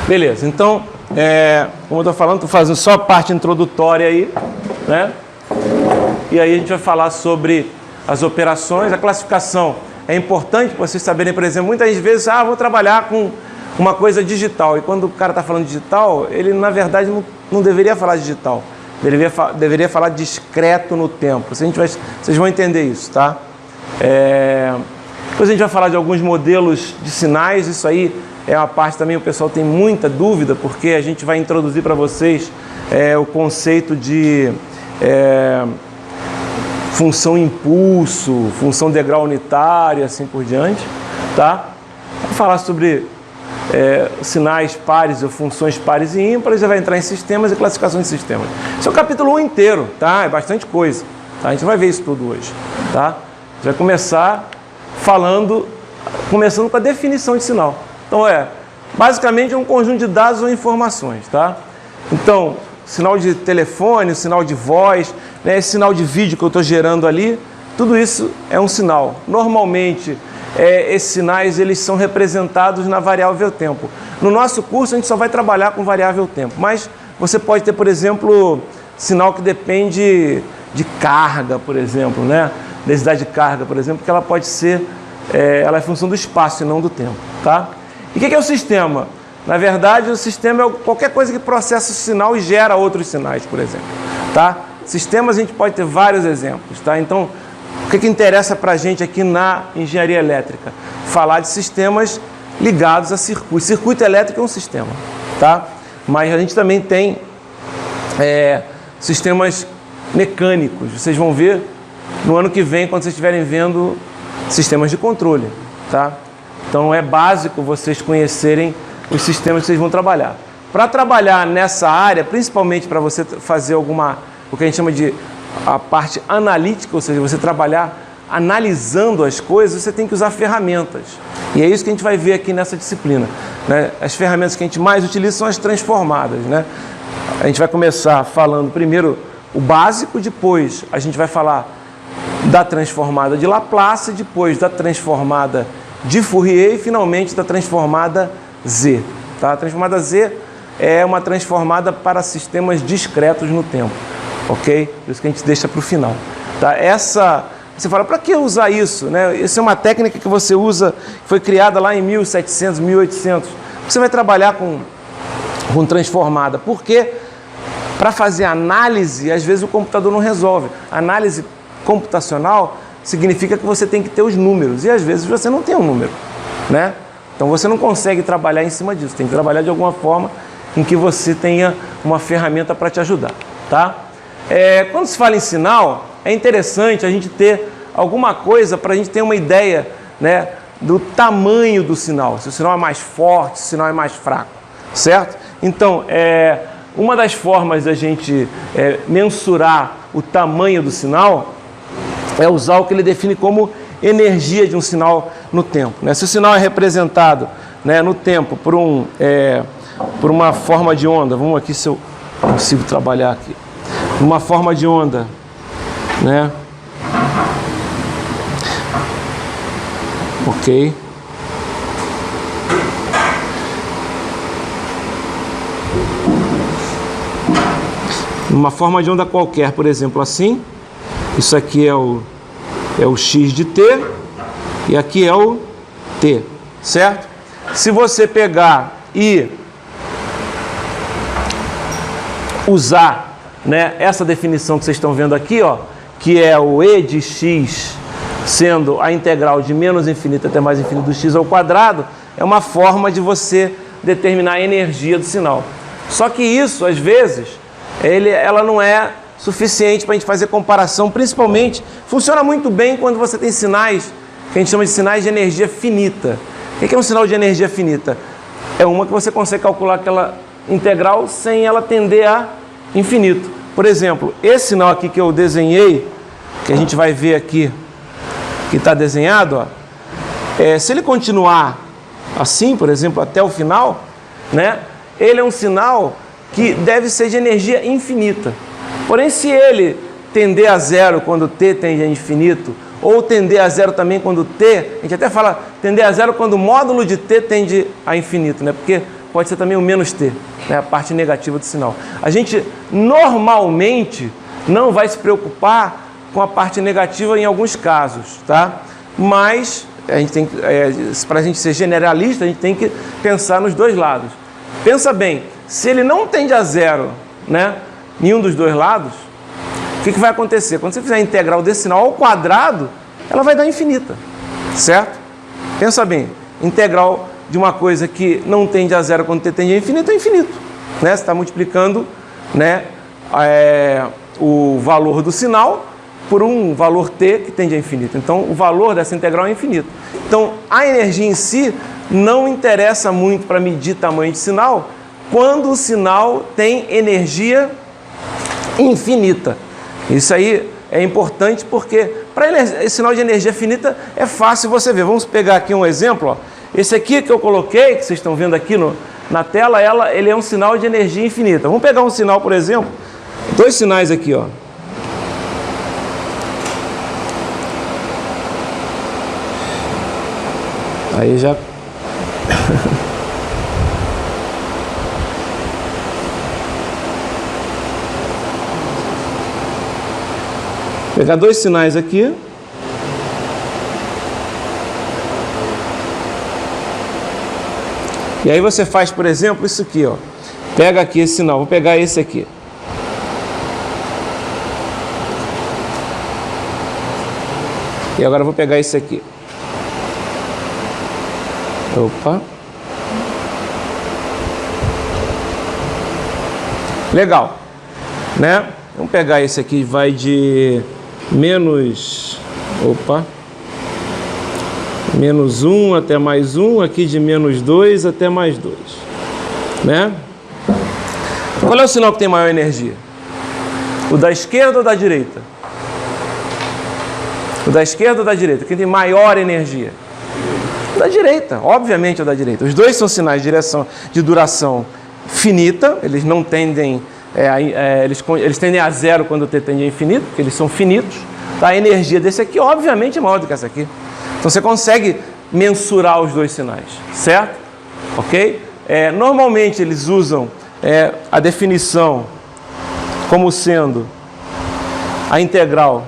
Beleza, então, como eu estou falando, estou fazendo só a parte introdutória aí, né? E aí a gente vai falar sobre as operações, a classificação. É importante para vocês saberem, por exemplo, muitas vezes, vou trabalhar com uma coisa digital. E quando o cara está falando digital, ele na verdade não deveria falar digital. Deveria falar discreto no tempo. Vocês vão entender isso, tá? Depois a gente vai falar de alguns modelos de sinais. Isso aí é uma parte também, o pessoal tem muita dúvida, porque a gente vai introduzir para vocês o conceito de função impulso, função degrau unitário e assim por diante, tá? Vou falar sobre sinais pares ou funções pares e ímpares, já vai entrar em sistemas e classificação de sistemas. Esse é o capítulo 1 inteiro, tá? É bastante coisa, tá? A gente vai ver isso tudo hoje, tá? A gente vai começar começando com a definição de sinal. Então basicamente um conjunto de dados ou informações, tá? Então, sinal de telefone, sinal de voz, né, esse sinal de vídeo que eu estou gerando ali, tudo isso é um sinal. Normalmente, esses sinais eles são representados na variável tempo. No nosso curso, a gente só vai trabalhar com variável tempo, mas você pode ter, por exemplo, sinal que depende de carga, por exemplo, né? Densidade de carga, por exemplo, que ela pode ser, ela é função do espaço e não do tempo, tá? E o que é o sistema? Na verdade, o sistema é qualquer coisa que processa o sinal e gera outros sinais, por exemplo, tá? Sistemas a gente pode ter vários exemplos, tá? Então, o que interessa para a gente aqui na engenharia elétrica? Falar de sistemas ligados a circuito. Circuito elétrico é um sistema, tá? Mas a gente também tem sistemas mecânicos. Vocês vão ver no ano que vem, quando vocês estiverem vendo sistemas de controle, tá? Então, é básico vocês conhecerem os sistemas que vocês vão trabalhar. Para trabalhar nessa área, principalmente para você fazer o que a gente chama de a parte analítica, ou seja, você trabalhar analisando as coisas, você tem que usar ferramentas. E é isso que a gente vai ver aqui nessa disciplina, né? As ferramentas que a gente mais utiliza são as transformadas, né? A gente vai começar falando primeiro o básico, depois a gente vai falar da transformada de Laplace, depois da transformada de Fourier e finalmente da transformada Z. Tá? A transformada Z é uma transformada para sistemas discretos no tempo, ok? Por isso que a gente deixa para o final. Tá? Você fala, para que usar isso? Né? Essa é uma técnica que você usa, foi criada lá em 1700, 1800. Você vai trabalhar com transformada. Porque para fazer análise, às vezes o computador não resolve. Análise computacional significa que você tem que ter os números, e às vezes você não tem um número, né? Então você não consegue trabalhar em cima disso, tem que trabalhar de alguma forma em que você tenha uma ferramenta para te ajudar, tá? Quando se fala em sinal, é interessante a gente ter alguma coisa para a gente ter uma ideia, né, do tamanho do sinal, se o sinal é mais forte, se o sinal é mais fraco, certo? Então, uma das formas da gente mensurar o tamanho do sinal é usar o que ele define como energia de um sinal no tempo, né? Se o sinal é representado, né, no tempo por uma forma de onda, vamos aqui se eu consigo trabalhar aqui, uma forma de onda, né? Ok. Uma forma de onda qualquer, por exemplo, assim. Isso aqui é o x de t e aqui é o t, certo? Se você pegar e usar, né, essa definição que vocês estão vendo aqui, ó, que é o e de x sendo a integral de menos infinito até mais infinito do x ao quadrado, é uma forma de você determinar a energia do sinal. Só que isso, às vezes, ela não é suficiente para a gente fazer comparação, principalmente, funciona muito bem quando você tem sinais, que a gente chama de sinais de energia finita. O que é um sinal de energia finita? É uma que você consegue calcular aquela integral sem ela tender a infinito. Por exemplo, esse sinal aqui que eu desenhei, que a gente vai ver aqui, que está desenhado, ó, se ele continuar assim, por exemplo, até o final, né, ele é um sinal que deve ser de energia infinita. Porém, se ele tender a zero quando t tende a infinito, ou tender a zero também quando t, a gente até fala tender a zero quando o módulo de t tende a infinito, né? Porque pode ser também o menos T, né? A parte negativa do sinal. A gente normalmente não vai se preocupar com a parte negativa em alguns casos, tá? Mas a gente tem, para a gente ser generalista, a gente tem que pensar nos dois lados. Pensa bem, se ele não tende a zero, né, nenhum dos dois lados, o que vai acontecer? Quando você fizer a integral desse sinal ao quadrado, ela vai dar infinita, certo? Pensa bem, integral de uma coisa que não tende a zero quando t tende a infinito é infinito, né? Você está multiplicando, né, o valor do sinal por um valor t que tende a infinito. Então, o valor dessa integral é infinito. Então, a energia em si não interessa muito para medir tamanho de sinal quando o sinal tem energia infinita. Isso aí é importante porque para esse sinal de energia finita é fácil você ver. Vamos pegar aqui um exemplo. Ó. Esse aqui que eu coloquei, que vocês estão vendo aqui na tela, ele é um sinal de energia infinita. Vamos pegar um sinal, por exemplo, dois sinais aqui, ó. Aí já... Pegar dois sinais aqui. E aí você faz, por exemplo, isso aqui, ó. Pega aqui esse sinal, vou pegar esse aqui. E agora eu vou pegar esse aqui. Opa. Legal, né? Vamos pegar esse aqui, vai de menos... Opa. Menos 1 até mais 1, aqui de menos 2 até mais 2, né? Qual é o sinal que tem maior energia? O da esquerda ou da direita? O da esquerda ou da direita? Quem tem maior energia? O da direita, obviamente é o da direita. Os dois são sinais de duração finita, eles não tendem, eles tendem a zero quando o t tende a infinito, porque eles são finitos. Tá? A energia desse aqui, obviamente, é maior do que essa aqui. Então você consegue mensurar os dois sinais, certo? Ok? Normalmente eles usam a definição como sendo a integral,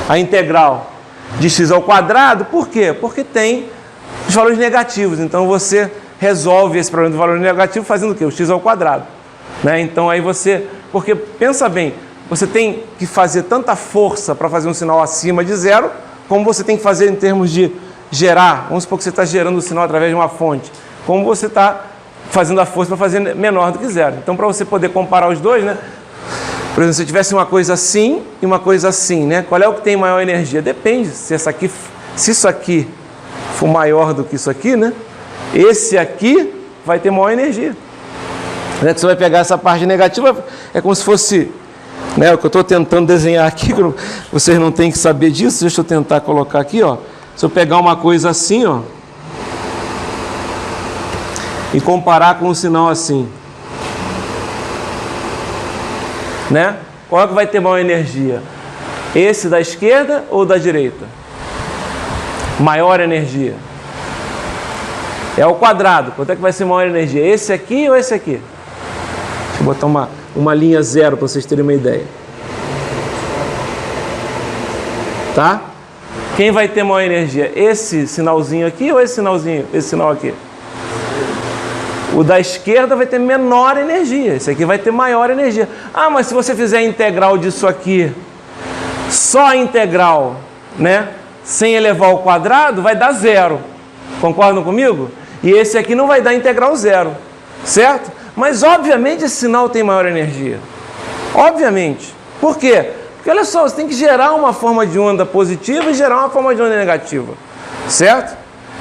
a integral de x ao quadrado. Por quê? Porque tem os valores negativos. Então você resolve esse problema do valor negativo fazendo o quê? O x ao quadrado, né? Então aí porque pensa bem, você tem que fazer tanta força para fazer um sinal acima de zero, como você tem que fazer em termos de gerar. Vamos supor que você está gerando o sinal através de uma fonte. Como você está fazendo a força para fazer menor do que zero. Então, para você poder comparar os dois, né? Por exemplo, se tivesse uma coisa assim e uma coisa assim, né? Qual é o que tem maior energia? Depende. Se isso aqui for maior do que isso aqui, né? Esse aqui vai ter maior energia. Né? Você vai pegar essa parte negativa, é como se fosse... Né, o que eu estou tentando desenhar aqui, vocês não têm que saber disso, deixa eu tentar colocar aqui, ó. Se eu pegar uma coisa assim, ó, e comparar com um sinal assim, né? Qual é que vai ter maior energia? Esse da esquerda ou da direita? Maior energia. É ao quadrado. Quanto é que vai ser maior energia? Esse aqui ou esse aqui? Deixa eu botar uma linha zero para vocês terem uma ideia. Tá? Quem vai ter maior energia? Esse sinalzinho aqui ou esse sinalzinho? Esse sinal aqui? O da esquerda vai ter menor energia. Esse aqui vai ter maior energia. Ah, mas se você fizer a integral disso aqui, só a integral, né? Sem elevar ao quadrado, vai dar zero. Concordam comigo? E esse aqui não vai dar integral zero. Certo? Mas, obviamente, esse sinal tem maior energia. Obviamente. Por quê? Porque, olha só, você tem que gerar uma forma de onda positiva e gerar uma forma de onda negativa. Certo?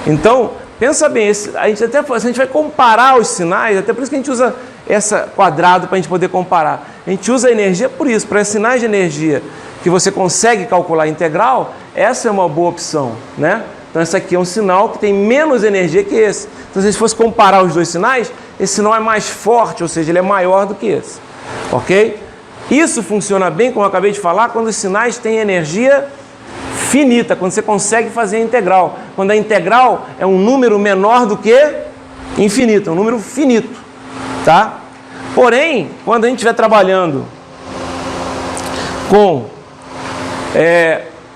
Então, pensa bem, a gente vai comparar os sinais, até por isso que a gente usa esse quadrado para a gente poder comparar. A gente usa a energia por isso, para sinais de energia que você consegue calcular a integral, essa é uma boa opção, né? Então, esse aqui é um sinal que tem menos energia que esse. Então, se a gente fosse comparar os dois sinais, esse sinal é mais forte, ou seja, ele é maior do que esse. Ok? Isso funciona bem, como eu acabei de falar, quando os sinais têm energia finita, quando você consegue fazer a integral. Quando a integral é um número menor do que infinito, é um número finito, tá? Porém, quando a gente estiver trabalhando com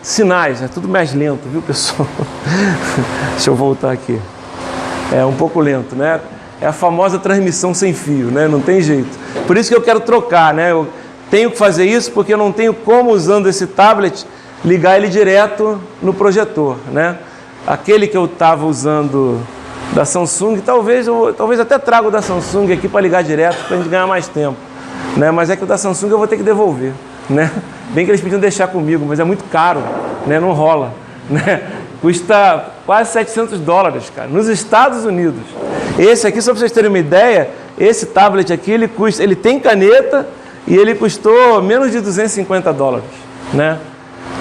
sinais, é tudo mais lento, viu, pessoal? Deixa eu voltar aqui. É um pouco lento, né? É a famosa transmissão sem fio, né? Não tem jeito. Por isso que eu quero trocar, né? Eu tenho que fazer isso porque eu não tenho como, usando esse tablet, ligar ele direto no projetor, né? Aquele que eu estava usando da Samsung, talvez até trago o da Samsung aqui para ligar direto, para a gente ganhar mais tempo, né? Mas é que o da Samsung eu vou ter que devolver, né? Bem que eles podiam deixar comigo, mas é muito caro, né? Não rola, né? Custa quase $700, cara, nos Estados Unidos. Esse aqui, só para vocês terem uma ideia, esse tablet aqui, ele tem caneta e ele custou menos de $250, né?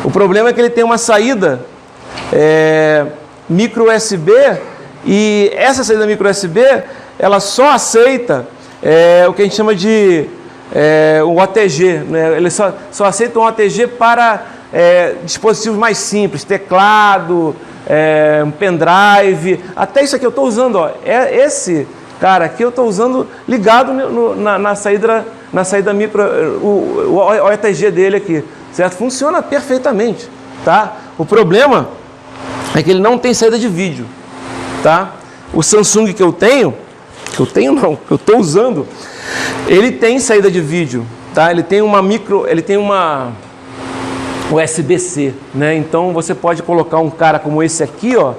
O problema é que ele tem uma saída micro USB, e essa saída micro USB, ela só aceita o que a gente chama de o OTG, né? Ele só aceita um OTG para dispositivos mais simples, teclado, um pendrive, até isso aqui eu estou usando, ó, esse cara aqui eu estou usando ligado na saída micro, o OTG dele aqui, certo? Funciona perfeitamente, tá? O problema é que ele não tem saída de vídeo, tá? O Samsung que eu estou usando, ele tem saída de vídeo, tá? Ele tem uma USB-C, né? Então você pode colocar um cara como esse aqui, ó,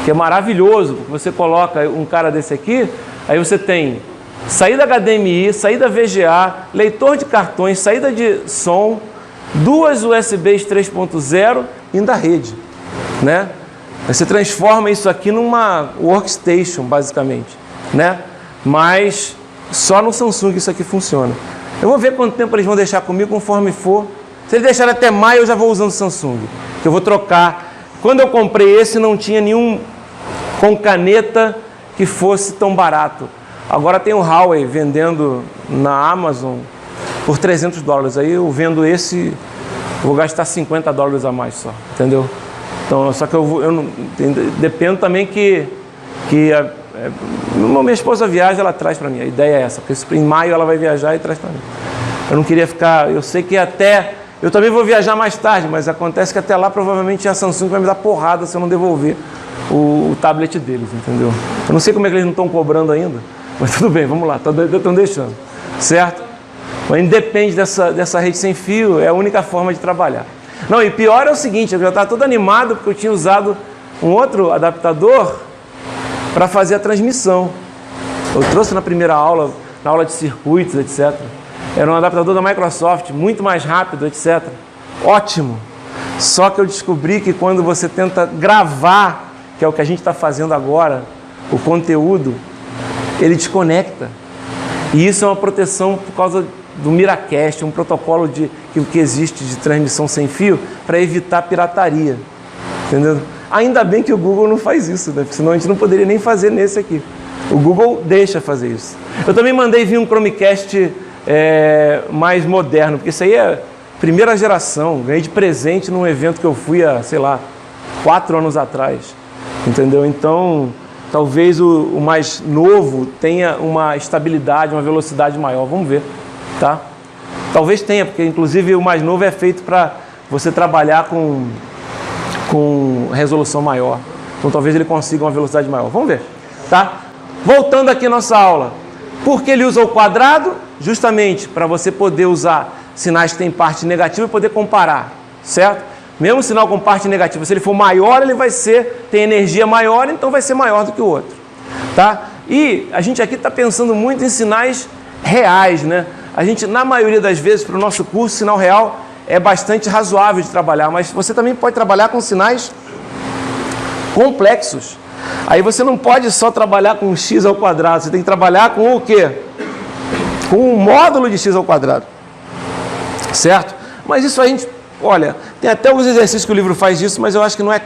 que é maravilhoso. Você coloca um cara desse aqui, aí você tem saída HDMI, saída VGA, leitor de cartões, saída de som, duas USBs 3.0 e ainda rede, né? Você transforma isso aqui numa workstation, basicamente, né? Mas só no Samsung isso aqui funciona. Eu vou ver quanto tempo eles vão deixar comigo, conforme for. Se eles deixarem até maio, eu já vou usando o Samsung, que eu vou trocar. Quando eu comprei esse, não tinha nenhum com caneta que fosse tão barato. Agora tem o Huawei vendendo na Amazon por $300. Aí eu vendo esse, eu vou gastar $50 a mais só, entendeu? Então, só que eu não dependo também que minha esposa viaja, ela traz para mim. A ideia é essa, porque em maio ela vai viajar e traz para mim. Eu não queria ficar, eu sei que eu também vou viajar mais tarde, mas acontece que até lá provavelmente a Samsung vai me dar porrada se eu não devolver o tablet deles, entendeu? Eu não sei como é que eles não estão cobrando ainda, mas tudo bem, vamos lá, estão deixando, certo? Mas independe dessa rede sem fio, é a única forma de trabalhar. Não, e pior é o seguinte, eu já estava todo animado porque eu tinha usado um outro adaptador para fazer a transmissão. Eu trouxe na primeira aula, na aula de circuitos, etc. Era um adaptador da Microsoft, muito mais rápido, etc. Ótimo. Só que eu descobri que quando você tenta gravar, que é o que a gente está fazendo agora, o conteúdo, ele desconecta. E isso é uma proteção por causa do Miracast, um protocolo que existe de transmissão sem fio para evitar pirataria. Entendeu? Ainda bem que o Google não faz isso, né? Porque senão a gente não poderia nem fazer nesse aqui. O Google deixa fazer isso. Eu também mandei vir um Chromecast mais moderno, porque isso aí é primeira geração. Ganhei de presente num evento que eu fui há, sei lá, 4 anos atrás. Entendeu? Então, talvez o mais novo tenha uma estabilidade, uma velocidade maior. Vamos ver, tá? Talvez tenha, porque inclusive o mais novo é feito para você trabalhar com resolução maior. Então talvez ele consiga uma velocidade maior. Vamos ver, tá? Voltando aqui à nossa aula. Por que ele usa o quadrado? Justamente para você poder usar sinais que têm parte negativa e poder comparar, certo? Mesmo sinal com parte negativa, se ele for maior, ele tem energia maior, então vai ser maior do que o outro, tá? E a gente aqui está pensando muito em sinais reais, né? A gente, na maioria das vezes, para o nosso curso, sinal real é bastante razoável de trabalhar, mas você também pode trabalhar com sinais complexos. Aí você não pode só trabalhar com x ao quadrado, você tem que trabalhar com o quê? Com o módulo de x ao quadrado, certo? Mas isso a gente, olha, tem até alguns exercícios que o livro faz disso, mas eu acho que não é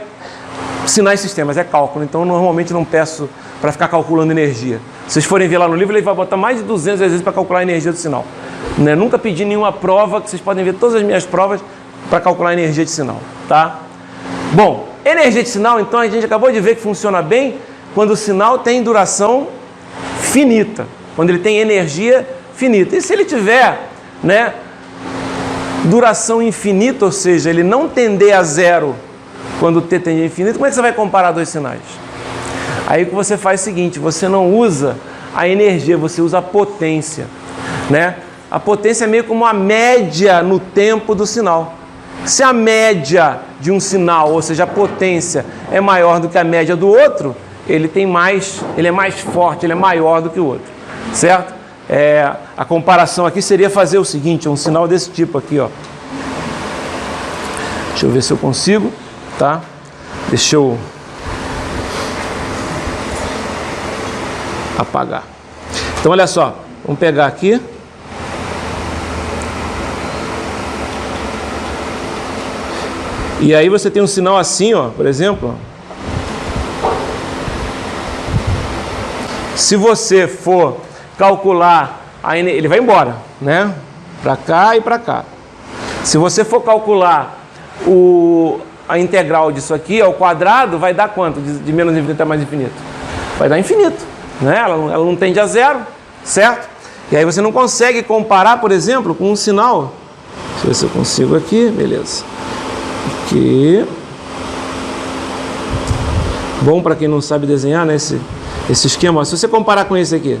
sinais sistemas, é cálculo, então normalmente não peço para ficar calculando energia. Se vocês forem ver lá no livro, ele vai botar mais de 200 exercícios para calcular a energia do sinal. Né? Nunca pedi nenhuma prova, que vocês podem ver todas as minhas provas para calcular a energia de sinal, tá? Bom, energia de sinal, então, a gente acabou de ver que funciona bem quando o sinal tem duração finita, quando ele tem energia finita. E se ele tiver, né, duração infinita, ou seja, ele não tender a zero quando o t tende a infinito, como é que você vai comparar dois sinais? Aí que você faz o seguinte, você não usa a energia, você usa a potência, né? A potência é meio como a média no tempo do sinal. Se a média de um sinal, ou seja, a potência é maior do que a média do outro, ele é mais forte, ele é maior do que o outro, certo? A comparação aqui seria fazer o seguinte, um sinal desse tipo aqui, ó. Deixa eu ver se eu consigo, tá? Deixa eu apagar. Então, olha só, vamos pegar aqui. E aí você tem um sinal assim, ó, por exemplo. Se você for calcular, ele vai embora, né? Para cá e para cá. Se você for calcular a integral disso aqui ao quadrado, vai dar quanto? De menos infinito a mais infinito? Vai dar infinito, né? Ela não tende a zero, certo? E aí você não consegue comparar, por exemplo, com um sinal. Deixa eu ver se eu consigo aqui, beleza. Aqui. Bom para quem não sabe desenhar, né? Esse esquema. Se você comparar com esse aqui,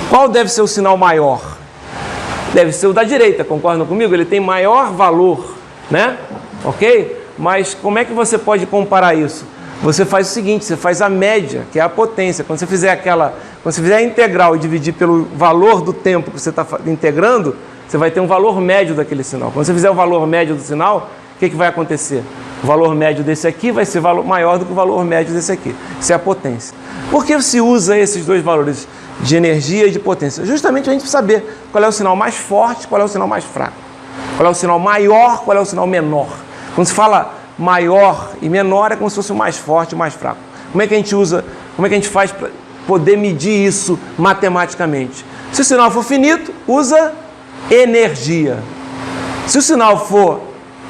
qual deve ser o sinal maior? Deve ser o da direita, concordam comigo? Ele tem maior valor, né? Ok? Mas como é que você pode comparar isso? Você faz o seguinte, você faz a média, que é a potência. Quando você fizer a integral e dividir pelo valor do tempo que você está integrando, você vai ter um valor médio daquele sinal. Quando você fizer o valor médio do sinal, o que vai acontecer? O valor médio desse aqui vai ser maior do que o valor médio desse aqui. Isso é a potência. Por que se usa esses dois valores de energia e de potência? Justamente a gente precisa saber qual é o sinal mais forte, qual é o sinal mais fraco. Qual é o sinal maior, qual é o sinal menor. Quando se fala maior e menor, é como se fosse o mais forte e o mais fraco. Como é que a gente faz para poder medir isso matematicamente? Se o sinal for finito, usa energia. Se o sinal for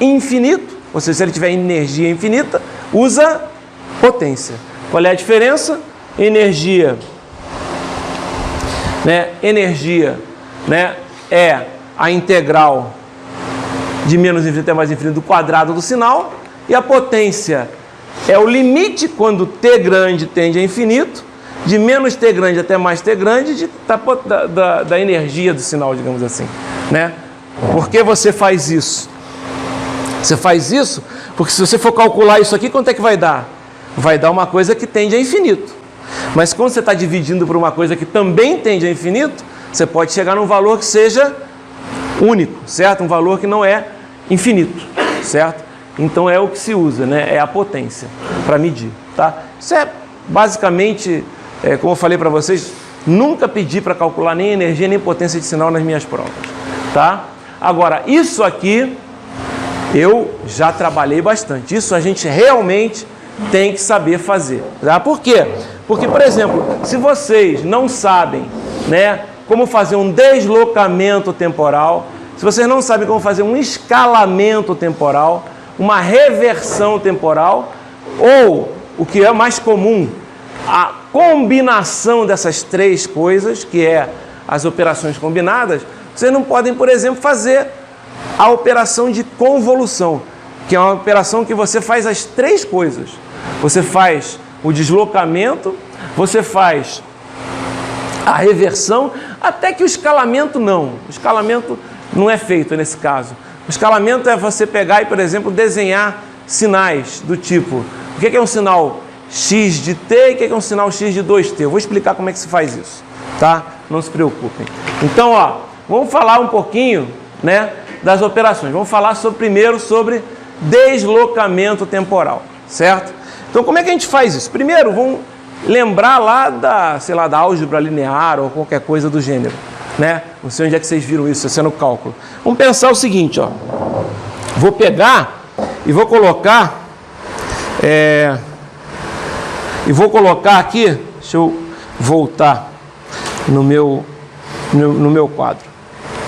infinito, ou seja, se ele tiver energia infinita, usa potência. Qual é a diferença? Energia, né? Energia, né, é a integral de menos infinito até mais infinito do quadrado do sinal, e a potência é o limite quando t grande tende a infinito, de menos t grande até mais t grande da energia do sinal, digamos assim, né? Por que você faz isso? Você faz isso porque se você for calcular isso aqui, quanto é que vai dar? Vai dar uma coisa que tende a infinito. Mas quando você está dividindo por uma coisa que também tende a infinito, você pode chegar num valor que seja único, certo? Um valor que não é infinito, certo? Então é o que se usa, né? É a potência para medir, tá? Isso é basicamente, como eu falei para vocês, nunca pedi para calcular nem energia nem potência de sinal nas minhas provas, tá? Agora, isso aqui eu já trabalhei bastante. Isso a gente realmente tem que saber fazer, tá? Por quê? Porque, por exemplo, se vocês não sabem, né, como fazer um deslocamento temporal, se vocês não sabem como fazer um escalamento temporal, uma reversão temporal, ou, o que é mais comum, a combinação dessas três coisas, que é as operações combinadas, vocês não podem, por exemplo, fazer a operação de convolução, que é uma operação que você faz as três coisas. Você faz o deslocamento, você faz a reversão, até que o escalamento não. O escalamento não é feito nesse caso. O escalamento é você pegar e, por exemplo, desenhar sinais do tipo, o que é um sinal x de t e o que é um sinal x de 2t. Eu vou explicar como é que se faz isso, tá? Não se preocupem. Então, ó, vamos falar um pouquinho, né, das operações. Vamos falar primeiro sobre deslocamento temporal, certo? Então, como é que a gente faz isso? Primeiro, vamos lembrar lá da álgebra linear ou qualquer coisa do gênero, né? Não sei onde é que vocês viram isso, se é no cálculo. Vamos pensar o seguinte, ó. Vou pegar e vou colocar aqui, deixa eu voltar no meu quadro.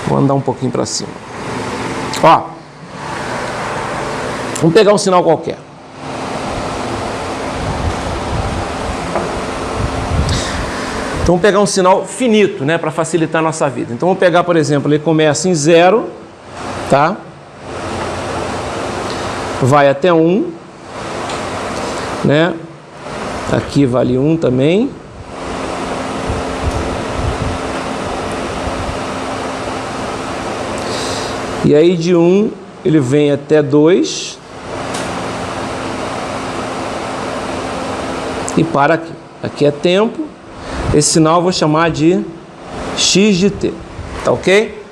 Vou andar um pouquinho para cima. Ó, vamos pegar um sinal qualquer. vamos pegar um sinal finito, né, para facilitar a nossa vida. Então vamos pegar, por exemplo, ele começa em 0, tá? Vai até 1, né? Aqui vale 1 também. E aí de 1 ele vem até 2 e para aqui. Aqui é tempo. Esse sinal eu vou chamar de x de t. Tá ok?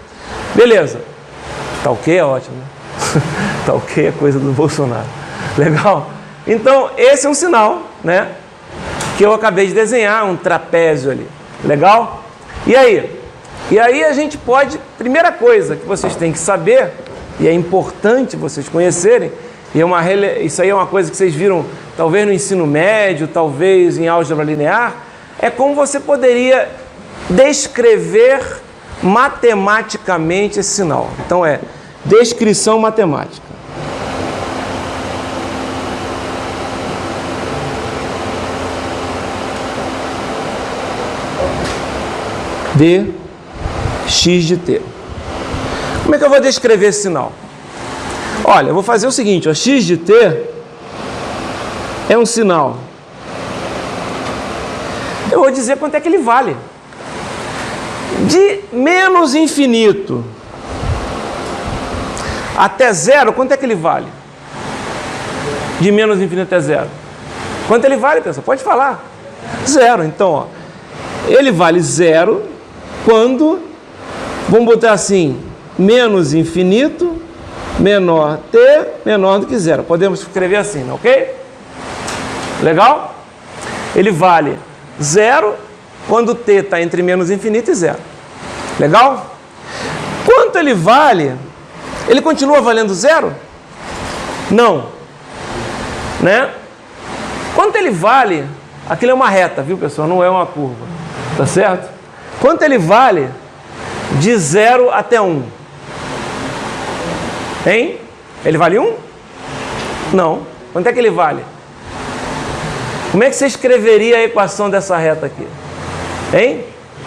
Beleza. Tá ok é ótimo, né? Tá ok é coisa do Bolsonaro. Legal? Então, esse é um sinal, né? Que eu acabei de desenhar, um trapézio ali. Legal? E aí? E aí a gente pode... Primeira coisa que vocês têm que saber, e é importante vocês conhecerem, e isso aí é uma coisa que vocês viram talvez no ensino médio, talvez em álgebra linear, é como você poderia descrever matematicamente esse sinal. Então é descrição matemática. De x de t. Como é que eu vou descrever esse sinal? Olha, eu vou fazer o seguinte, ó, x de t é um sinal. Eu vou dizer quanto é que ele vale. De menos infinito até 0, quanto é que ele vale? De menos infinito até 0. Quanto ele vale, pessoal? Pode falar. 0. Então, ó, ele vale 0 quando, vamos botar assim, menos infinito, menor t, menor do que 0. Podemos escrever assim, ok? Legal? Ele vale 0 quando t está entre menos infinito e 0. Legal? Quanto ele vale? Ele continua valendo 0? Não. Né? Quanto ele vale? Aquilo é uma reta, viu, pessoal? Não é uma curva. Tá certo? Quanto ele vale de 0 até 1? Hein? Ele vale 1? Não. Quanto é que ele vale? Como é que você escreveria a equação dessa reta aqui? Hein?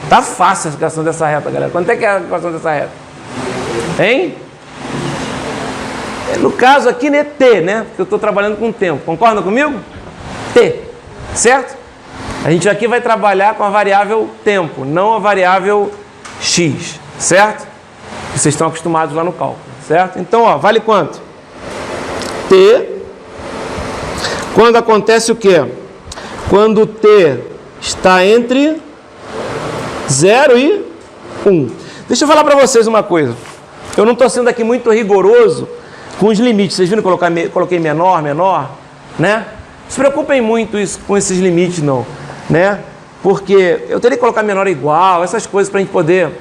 Tá fácil a equação dessa reta, galera. Quanto é que é a equação dessa reta? Hein? No caso aqui, né, t, né? Porque eu estou trabalhando com tempo. Concordam comigo? T. Certo? A gente aqui vai trabalhar com a variável tempo, não a variável x. Certo? Vocês estão acostumados lá no cálculo. Certo? Então, ó, vale quanto? T. Quando acontece o quê? Quando t está entre 0 e 1. Deixa eu falar para vocês uma coisa. Eu não estou sendo aqui muito rigoroso com os limites. Vocês viram que eu coloquei menor, né? Não se preocupem muito com esses limites, não. Né? Porque eu teria que colocar menor igual, essas coisas para a gente poder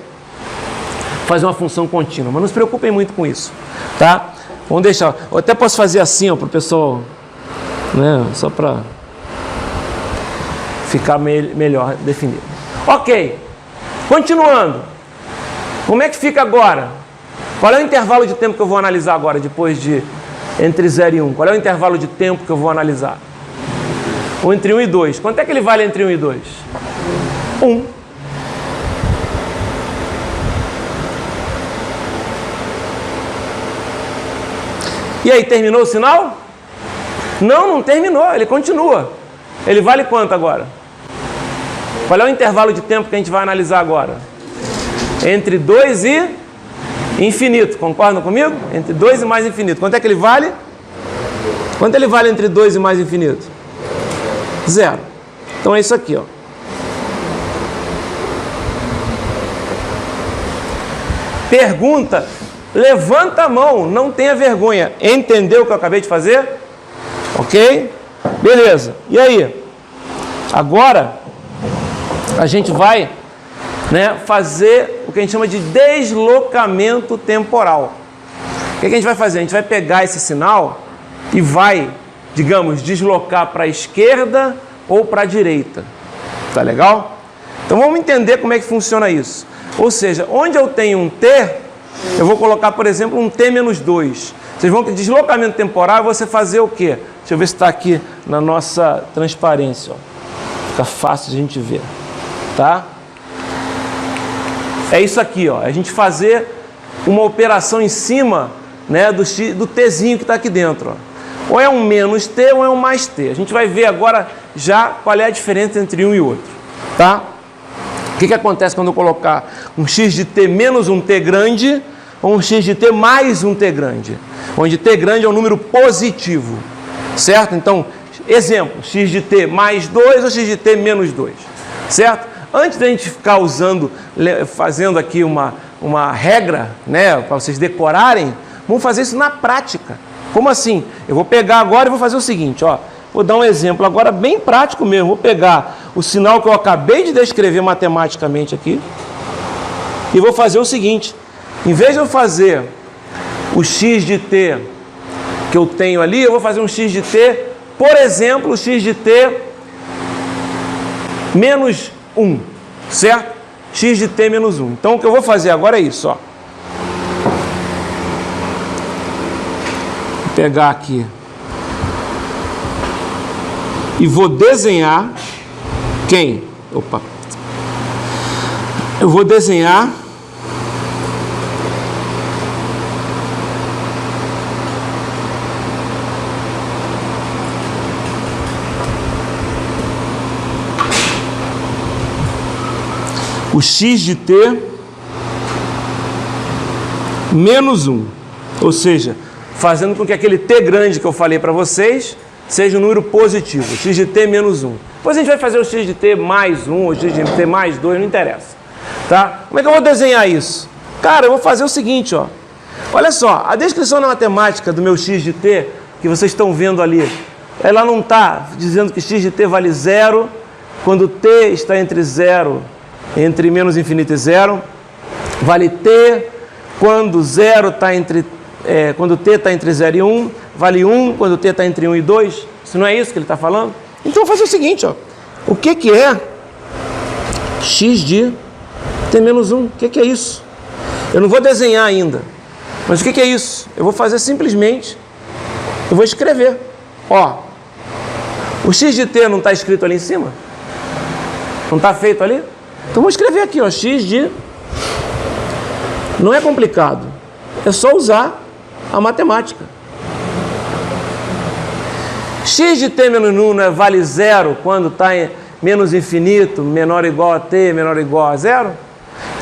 fazer uma função contínua. Mas não se preocupem muito com isso. Tá? Vamos deixar. Eu até posso fazer assim, ó, para o pessoal, né? Só para ficar melhor definido. Ok. Continuando. Como é que fica agora? Qual é o intervalo de tempo que eu vou analisar agora, depois de entre 0 e 1? Qual é o intervalo de tempo que eu vou analisar? Ou entre 1 e 2. Quanto é que ele vale entre 1 e 2? 1. E aí, terminou o sinal? Não, não terminou. Ele continua. Ele vale quanto agora? Qual é o intervalo de tempo que a gente vai analisar agora? Entre 2 e infinito. Concordam comigo? Entre 2 e mais infinito. Quanto é que ele vale? Quanto ele vale entre 2 e mais infinito? 0. Então é isso aqui, ó. Pergunta. Levanta a mão, não tenha vergonha. Entendeu o que eu acabei de fazer? Ok? Beleza. E aí? Agora, a gente vai, né, fazer o que a gente chama de deslocamento temporal. O que a gente vai fazer? A gente vai pegar esse sinal e vai, digamos, deslocar para a esquerda ou para a direita. Tá legal? Então vamos entender como é que funciona isso. Ou seja, onde eu tenho um t, eu vou colocar, por exemplo, um t menos 2. Vocês vão que deslocamento temporal, você fazer o quê? Deixa eu ver se está aqui na nossa transparência. Ó. Fica fácil de a gente ver. tá? É isso aqui, ó, a gente fazer uma operação em cima, né, do tzinho que está aqui dentro, ó. Ou é um menos t ou é um mais t. A gente vai ver agora já qual é a diferença entre um e outro, tá? O que acontece quando eu colocar um x de t menos um t grande ou um x de t mais um t grande? Onde t grande é um número positivo, certo? Então, exemplo, x de t mais 2 ou x de t menos 2, certo? Antes da gente ficar fazendo aqui uma regra, né, para vocês decorarem, vamos fazer isso na prática. Como assim? Eu vou pegar agora e vou fazer o seguinte, ó. Vou dar um exemplo agora bem prático mesmo. Vou pegar o sinal que eu acabei de descrever matematicamente aqui e vou fazer o seguinte. Em vez de eu fazer o x de t que eu tenho ali, eu vou fazer um x de t, por exemplo, o x de t menos 1, certo? X de t menos 1. Então, o que eu vou fazer agora é isso, ó. Vou pegar aqui e vou desenhar quem? Opa! Eu vou desenhar o x de t menos 1, ou seja, fazendo com que aquele t grande que eu falei para vocês seja um número positivo, x de t menos 1. Depois a gente vai fazer o x de t mais 1, ou x de t mais 2, não interessa. Tá? Como é que eu vou desenhar isso? Cara, eu vou fazer o seguinte, ó. Olha só, a descrição na matemática do meu x de t, que vocês estão vendo ali, ela não está dizendo que x de t vale 0, quando t está entre 0, entre menos infinito e 0, vale t, quando 0 está entre... quando t está entre 0 e 1, vale 1 quando t está entre 1 e 2. Isso não é isso que ele está falando? Então, eu vou fazer o seguinte, ó. O que é x de t menos 1? O que é isso? Eu não vou desenhar ainda. Mas o que é isso? Eu vou fazer simplesmente, eu vou escrever. Ó, o x de t não está escrito ali em cima? Não está feito ali? Então, vou escrever aqui, ó, x de... Não é complicado. É só usar a matemática. X de t menos 1 não vale 0 quando está em menos infinito, menor ou igual a t, menor ou igual a 0?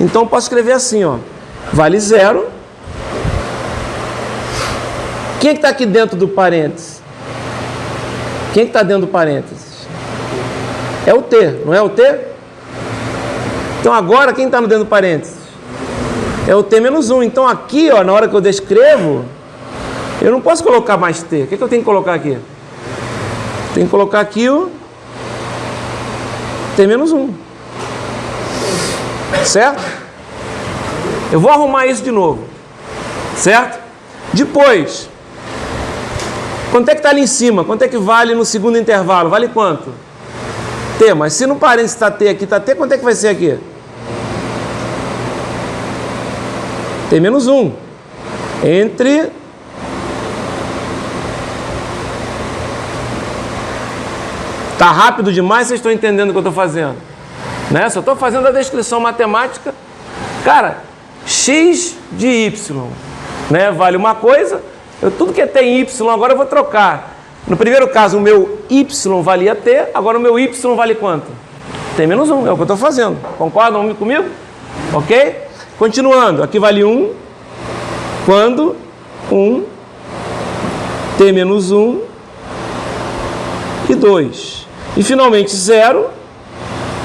Então, eu posso escrever assim, ó. Vale 0. Quem é que está aqui dentro do parênteses? Quem é que está dentro do parênteses? É o t, não é o t? Então, agora, quem está no dentro do parênteses? É o t menos 1. Então, aqui, ó, na hora que eu descrevo, eu não posso colocar mais t. O que eu tenho que colocar aqui? Tenho que colocar aqui o t menos 1. Certo? Eu vou arrumar isso de novo. Certo? Depois, quanto é que está ali em cima? Quanto é que vale no segundo intervalo? Vale quanto? T. Mas se no parênteses está t, aqui está t, quanto é que vai ser aqui? T menos 1 entre tá rápido demais, vocês estão entendendo o que eu estou fazendo, né? Só estou fazendo a descrição matemática. Cara, x de y, né? Vale uma coisa, tudo que tem y agora eu vou trocar. No primeiro caso o meu y valia t, agora o meu y vale quanto? T menos 1, é o que eu estou fazendo. Concordam comigo? Ok? Continuando, aqui vale 1, quando 1, t menos 1 e 2. E finalmente 0,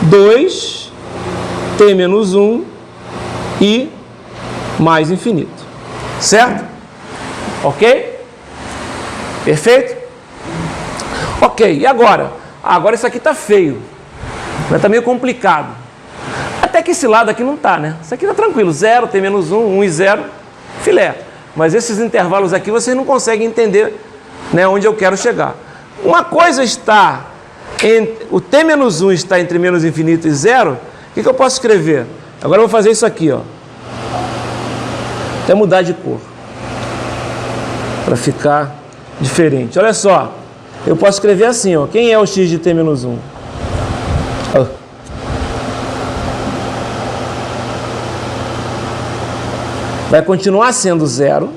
2, t menos 1 e mais infinito. Certo? Ok? Perfeito? Ok, e agora? Agora isso aqui está feio. Está meio complicado. Até que esse lado aqui não está, né? Isso aqui está tranquilo. 0, t menos 1, 1 e 0, filé. Mas esses intervalos aqui vocês não conseguem entender, né, onde eu quero chegar. Uma coisa está... o t menos 1 está entre menos infinito e 0. O que eu posso escrever? Agora eu vou fazer isso aqui, ó. Até mudar de cor. Para ficar diferente. Olha só. Eu posso escrever assim, ó. Quem é o x de t menos 1? vai continuar sendo 0.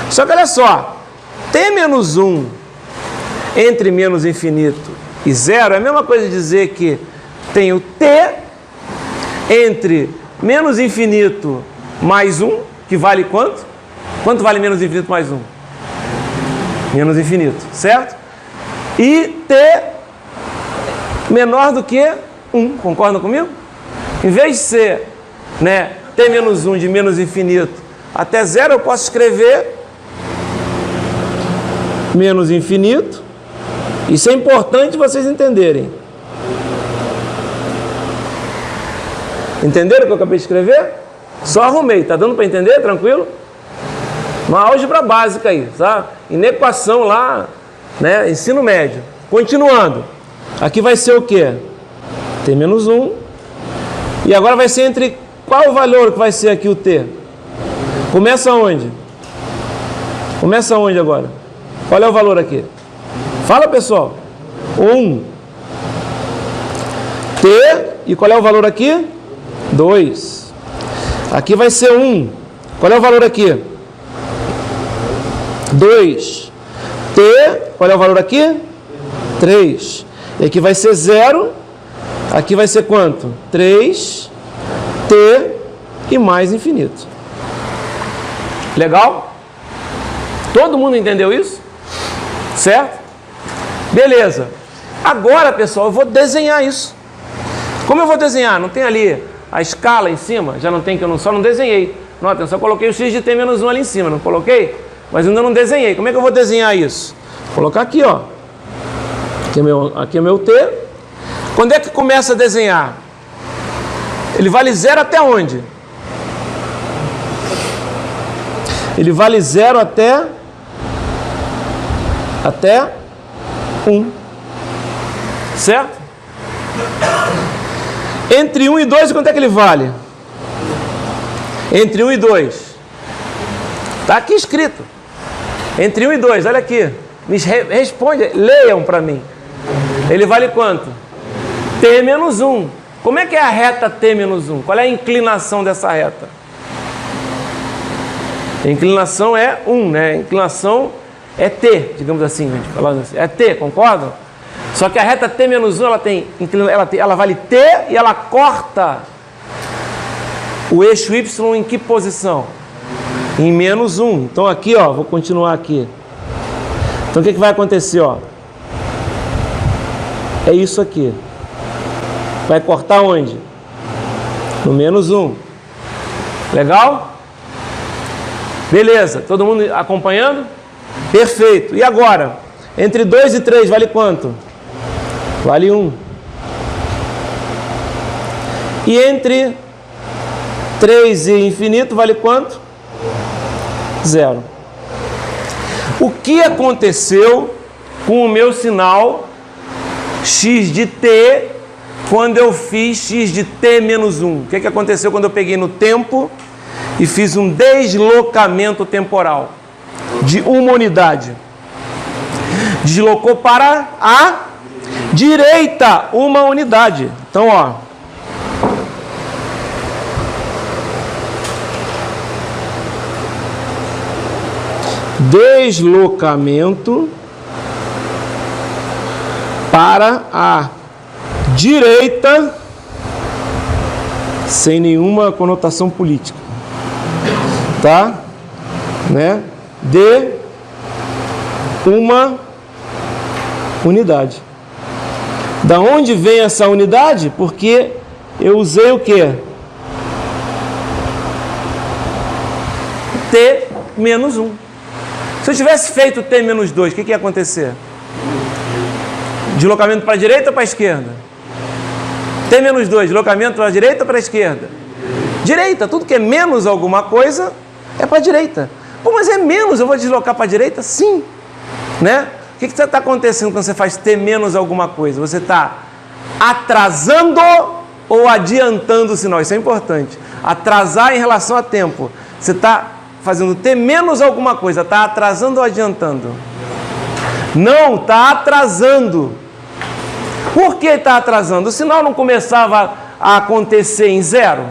Só que olha só, t menos 1 entre menos infinito e 0 é a mesma coisa de dizer que tem o t entre menos infinito mais 1, que vale quanto? Quanto vale menos infinito mais 1? Menos infinito, certo? E t menor do que 1, concordam comigo? Em vez de ser, né, t menos 1 de menos infinito até 0, eu posso escrever menos infinito. Isso é importante vocês entenderem. Entenderam o que eu acabei de escrever? Só arrumei, tá dando para entender? Tranquilo? Uma álgebra básica aí, tá? Inequação lá, né? Ensino médio. Continuando. Aqui vai ser o quê? T menos 1. E agora vai ser entre... Qual o valor que vai ser aqui o T? Começa onde? Começa onde agora? Qual é o valor aqui? Fala, pessoal. 1. T. E qual é o valor aqui? 2. Aqui vai ser 1. Qual é o valor aqui? 2. T. Qual é o valor aqui? 3. E aqui vai ser 0. Aqui vai ser quanto? 3. T. E mais infinito. Legal? Todo mundo entendeu isso? Certo? Beleza. Agora, pessoal, eu vou desenhar isso. Como eu vou desenhar? Não tem ali a escala em cima? Já não tem, que eu só não desenhei. Nota, eu só coloquei o x de t menos 1 ali em cima, não coloquei? Mas ainda não desenhei. Como é que eu vou desenhar isso? Vou colocar aqui, ó. Aqui é meu t. Quando é que começa a desenhar? Ele vale 0 até onde? Ele vale 0 até 1. Certo? Entre 1 e 2, quanto é que ele vale? Entre 1 e 2. Está aqui escrito. Entre 1 e 2, olha aqui. Me responde, leiam para mim. Ele vale quanto? T menos 1. Como é que é a reta T menos 1? Qual é a inclinação dessa reta? A inclinação é 1, né? A inclinação é T, digamos assim, gente, falando assim. É T, concordam? Só que a reta T menos 1, ela vale T e ela corta o eixo Y em que posição? Em menos 1. Então aqui, ó, vou continuar aqui. Então o que vai acontecer, ó? É isso aqui. Vai cortar onde? No menos 1. Legal? Beleza, todo mundo acompanhando? Perfeito. E agora? Entre 2 e 3 vale quanto? Vale 1. E entre 3 e infinito vale quanto? 0. O que aconteceu com o meu sinal x de t quando eu fiz x de t menos 1? O que aconteceu quando eu peguei no tempo e fiz um deslocamento temporal de uma unidade? Deslocou para a direita uma unidade. Então, ó, deslocamento para a direita sem nenhuma conotação política, tá? Né? De uma unidade. Da onde vem essa unidade? Porque eu usei o quê? T menos 1. Se eu tivesse feito T menos 2, o que ia acontecer? Deslocamento para a direita ou para a esquerda? T menos 2, deslocamento para a direita ou para a esquerda? Direita. Tudo que é menos alguma coisa é para a direita. Pô, mas é menos, eu vou deslocar para a direita? Sim. Né? O que está acontecendo quando você faz T menos alguma coisa? Você está atrasando ou adiantando o sinal? Isso é importante. Atrasar em relação a tempo. Você está fazendo T menos alguma coisa. Está atrasando ou adiantando? Não, está atrasando. Por que está atrasando? O sinal não começava a acontecer em 0?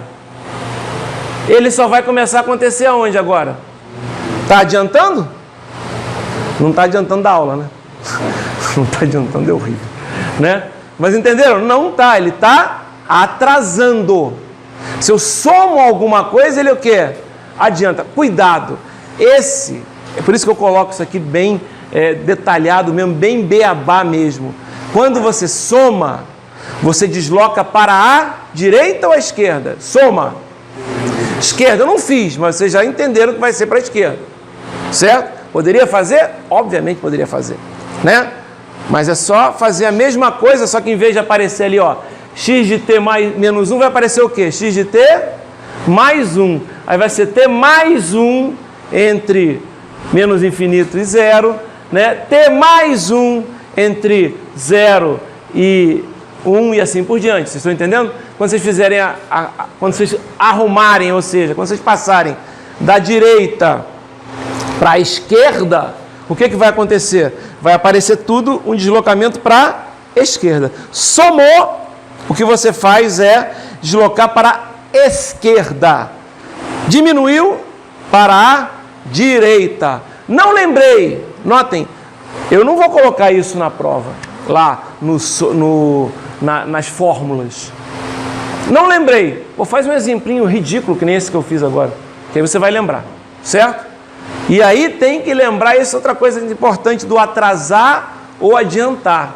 ele só vai começar a acontecer aonde agora? Está adiantando? Não está adiantando da aula, né? Não está adiantando, é horrível, né? Mas entenderam? Não está, ele está atrasando. Se eu somo alguma coisa, ele o quê? Adianta. Cuidado. É por isso que eu coloco isso aqui bem detalhado mesmo, bem beabá mesmo. Quando você soma, você desloca para a direita ou a esquerda? Soma. Esquerda eu não fiz, mas vocês já entenderam que vai ser para a esquerda. Certo? Poderia fazer? Obviamente poderia fazer, né? Mas é só fazer a mesma coisa, só que em vez de aparecer ali, ó, x de t mais menos 1, vai aparecer o quê? X de t mais 1. Aí vai ser t mais 1 entre menos infinito e 0, né? T mais 1 entre 0 e 1 e assim por diante. Vocês estão entendendo? Quando vocês fizerem, quando vocês arrumarem, ou seja, quando vocês passarem da direita para a esquerda, o que vai acontecer? Vai aparecer tudo um deslocamento para a esquerda. Somou, o que você faz é deslocar para a esquerda. Diminuiu para a direita. Não lembrei, notem, eu não vou colocar isso na prova, lá nas fórmulas. Não lembrei. Pô, faz um exemplinho ridículo, que nem esse que eu fiz agora, que aí você vai lembrar, certo? E aí tem que lembrar essa outra coisa importante do atrasar ou adiantar,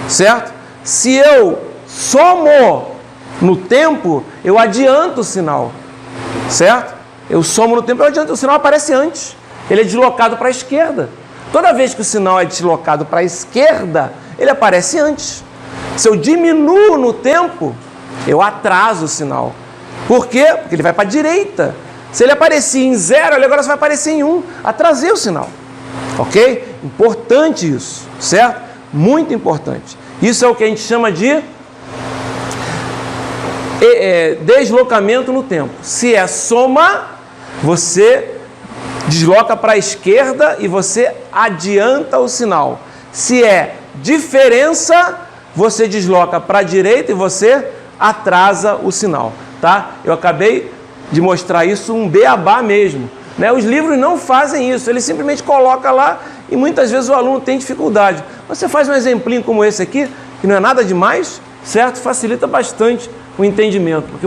certo? Se eu somo no tempo, eu adianto o sinal, certo? Eu somo no tempo, eu adianto, o sinal aparece antes, ele é deslocado para a esquerda. Toda vez que o sinal é deslocado para a esquerda, ele aparece antes. Se eu diminuo no tempo, eu atraso o sinal. Por quê? Porque ele vai para a direita. Se ele aparecia em 0, ele agora só vai aparecer em 1. Atrasei o sinal. Ok? Importante isso, certo? Muito importante. Isso é o que a gente chama de deslocamento no tempo. Se é soma, você desloca para a esquerda e você adianta o sinal. Se é diferença, você desloca para a direita e você atrasa o sinal, tá? Eu acabei de mostrar isso, um beabá mesmo, né? Os livros não fazem isso, eles simplesmente colocam lá e muitas vezes o aluno tem dificuldade. Você faz um exemplinho como esse aqui, que não é nada demais, certo? Facilita bastante o entendimento, porque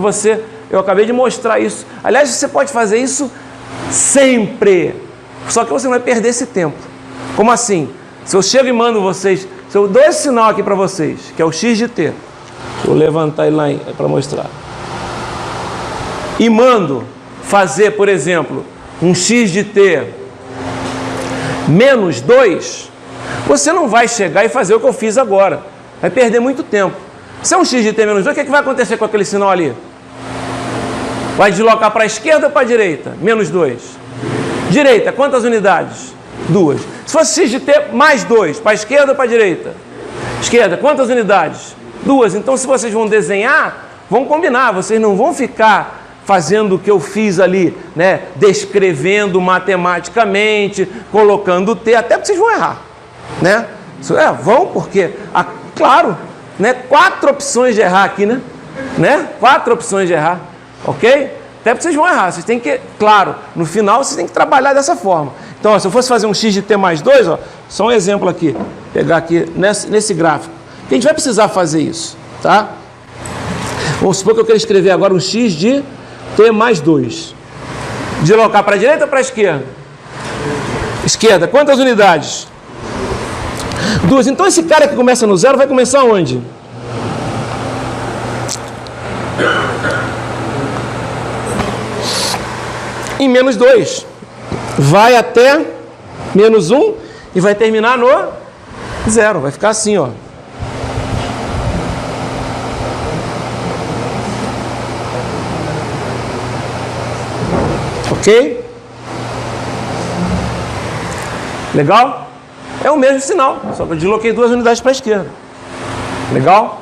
eu acabei de mostrar isso. Aliás, você pode fazer isso sempre, só que você não vai perder esse tempo. Como assim? Se eu chego e mando vocês, se eu dou esse sinal aqui para vocês, que é o x de t, vou levantar ele lá para mostrar, e mando fazer, por exemplo, um x de t menos 2, você não vai chegar e fazer o que eu fiz agora, vai perder muito tempo. Se é um x de t menos 2, o que vai acontecer com aquele sinal ali? Vai deslocar para a esquerda ou para a direita? Menos 2. Direita, quantas unidades? 2. Se fosse x de t mais 2, para a esquerda ou para a direita? Esquerda, quantas unidades? 2. Então, se vocês vão desenhar, vão combinar. Vocês não vão ficar fazendo o que eu fiz ali, né? Descrevendo matematicamente, colocando t, até porque vocês vão errar, né? Vão, porque, claro, né? 4 opções de errar aqui, né? 4 opções de errar. Ok? Até porque vocês vão errar, vocês têm que, claro, no final vocês têm que trabalhar dessa forma. Então, ó, se eu fosse fazer um x de t mais 2, ó, só um exemplo aqui, pegar aqui nesse gráfico, a gente vai precisar fazer isso, tá? Vamos supor que eu quero escrever agora um x de t mais 2. Deslocar para a direita ou para a esquerda? Esquerda, quantas unidades? 2. Então esse cara que começa no 0 vai começar onde? Em menos 2, vai até menos 1 e vai terminar no 0, vai ficar assim, ó. Ok? Legal? É o mesmo sinal, só que eu desloquei 2 unidades para a esquerda. Legal?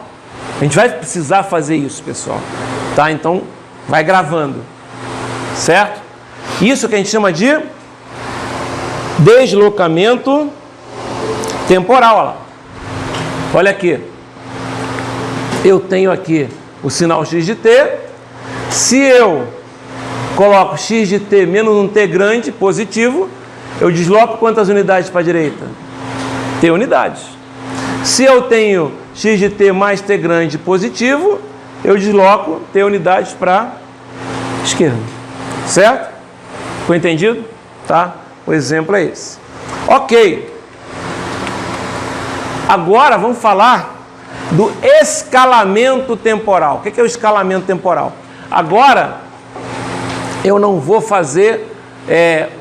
A gente vai precisar fazer isso, pessoal. Tá? Então, vai gravando. Certo? Isso que a gente chama de deslocamento temporal. Olha aqui. Eu tenho aqui o sinal x de t. Se eu coloco x de t menos um t grande, positivo, eu desloco quantas unidades para a direita? T unidades. Se eu tenho x de t mais t grande positivo, eu desloco t unidades para a esquerda. Certo? Ficou entendido? Tá? O exemplo é esse. Ok. Agora vamos falar do escalamento temporal. O que é o escalamento temporal? Agora, eu não vou fazer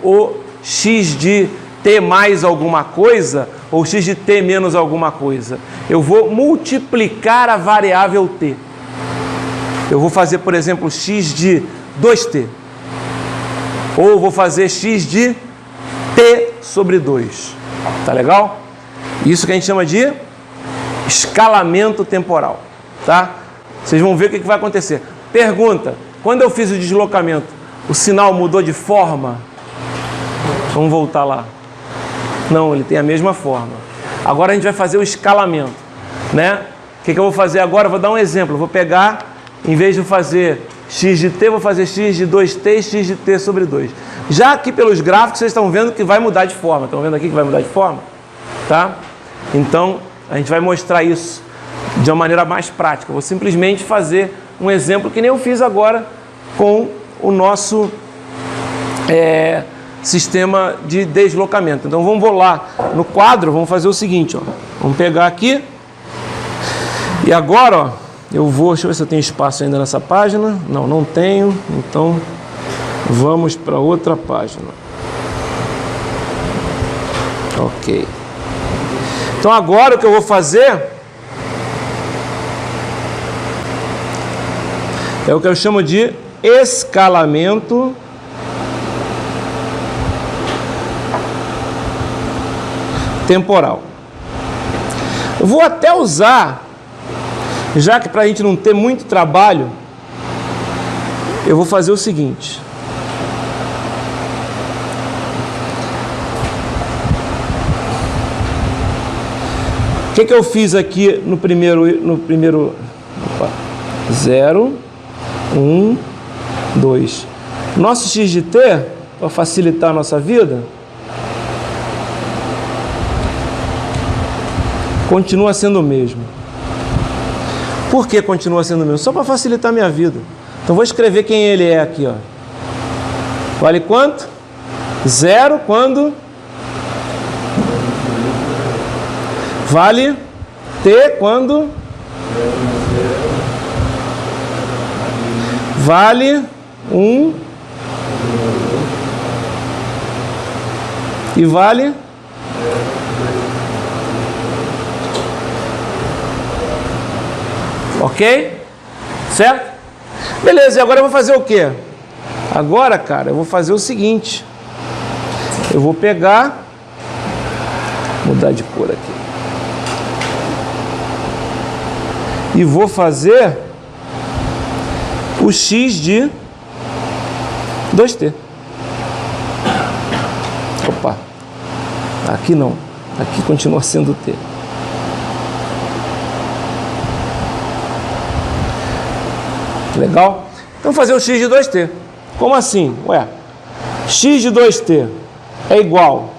o x de t mais alguma coisa ou x de t menos alguma coisa. Eu vou multiplicar a variável t. Eu vou fazer, por exemplo, x de 2t. Ou vou fazer x de t sobre 2. Tá legal? Isso que a gente chama de escalamento temporal. Tá? Vocês vão ver o que vai acontecer. Pergunta: quando eu fiz o deslocamento, o sinal mudou de forma? Vamos voltar lá. Não, ele tem a mesma forma. Agora a gente vai fazer o escalamento, né? O que eu vou fazer agora? Eu vou dar um exemplo. Eu vou pegar, em vez de fazer x de t, vou fazer x de 2t e x de t sobre 2. Já aqui pelos gráficos, vocês estão vendo que vai mudar de forma. Estão vendo aqui que vai mudar de forma? Tá? Então, a gente vai mostrar isso de uma maneira mais prática. Eu vou simplesmente fazer um exemplo que nem eu fiz agora com o nosso sistema de deslocamento. Então vamos lá no quadro, vamos fazer o seguinte, ó. Vamos pegar aqui e agora, ó, deixa eu ver se eu tenho espaço ainda nessa página. Não tenho, então vamos para outra página. Ok. Então agora o que eu vou fazer é o que eu chamo de escalamento temporal. Eu vou até usar, já que para a gente não ter muito trabalho, eu vou fazer o seguinte. O que eu fiz aqui no primeiro 0, 1, 2. Nosso x de t, para facilitar a nossa vida, continua sendo o mesmo. Por que continua sendo o mesmo? Só para facilitar a minha vida. Então vou escrever quem ele é aqui, ó. Vale quanto? 0 quando? Vale t quando? Vale 1 e vale ok? Certo? Beleza, e agora eu vou fazer o quê? Agora, cara, eu vou fazer o seguinte. Eu vou pegar, mudar de cor aqui, e vou fazer o x de 2t. Opa, aqui não, aqui continua sendo t. Legal? Então fazer o x de 2t. Como assim? Ué, x de 2t é igual,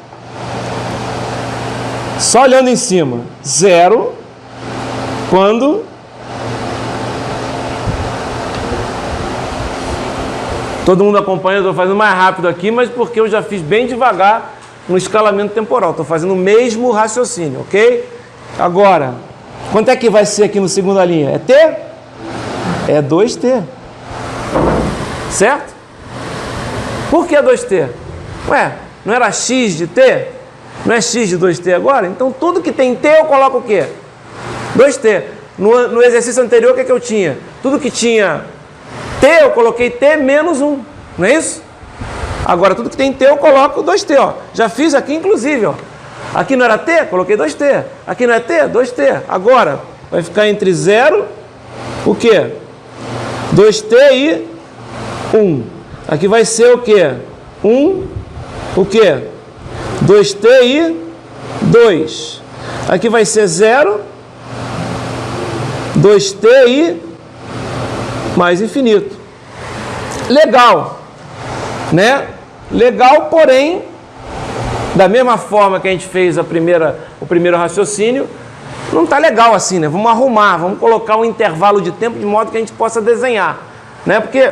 só olhando em cima, 0 quando todo mundo acompanha, eu estou fazendo mais rápido aqui, mas porque eu já fiz bem devagar no escalamento temporal. Estou fazendo o mesmo raciocínio, ok? Agora, quanto é que vai ser aqui no segunda linha? É t? É 2t. Certo? Por que 2t? Ué, não era x de t? Não é x de 2t agora? Então tudo que tem t eu coloco o quê? 2t. No exercício anterior, o que é que eu tinha? Tudo que tinha t, eu coloquei t menos 1. Não é isso? Agora, tudo que tem t, eu coloco 2t. Ó. Já fiz aqui, inclusive. Ó. Aqui não era t? Coloquei 2t. Aqui não é t? 2t. Agora, vai ficar entre 0, o quê? 2t e 1. Aqui vai ser o quê? 1, o quê? 2t e 2. Aqui vai ser 0, 2t e mais infinito. Legal. né? Legal, porém, da mesma forma que a gente fez o primeiro raciocínio, não está legal assim, né? Vamos arrumar, vamos colocar um intervalo de tempo de modo que a gente possa desenhar, né? Porque,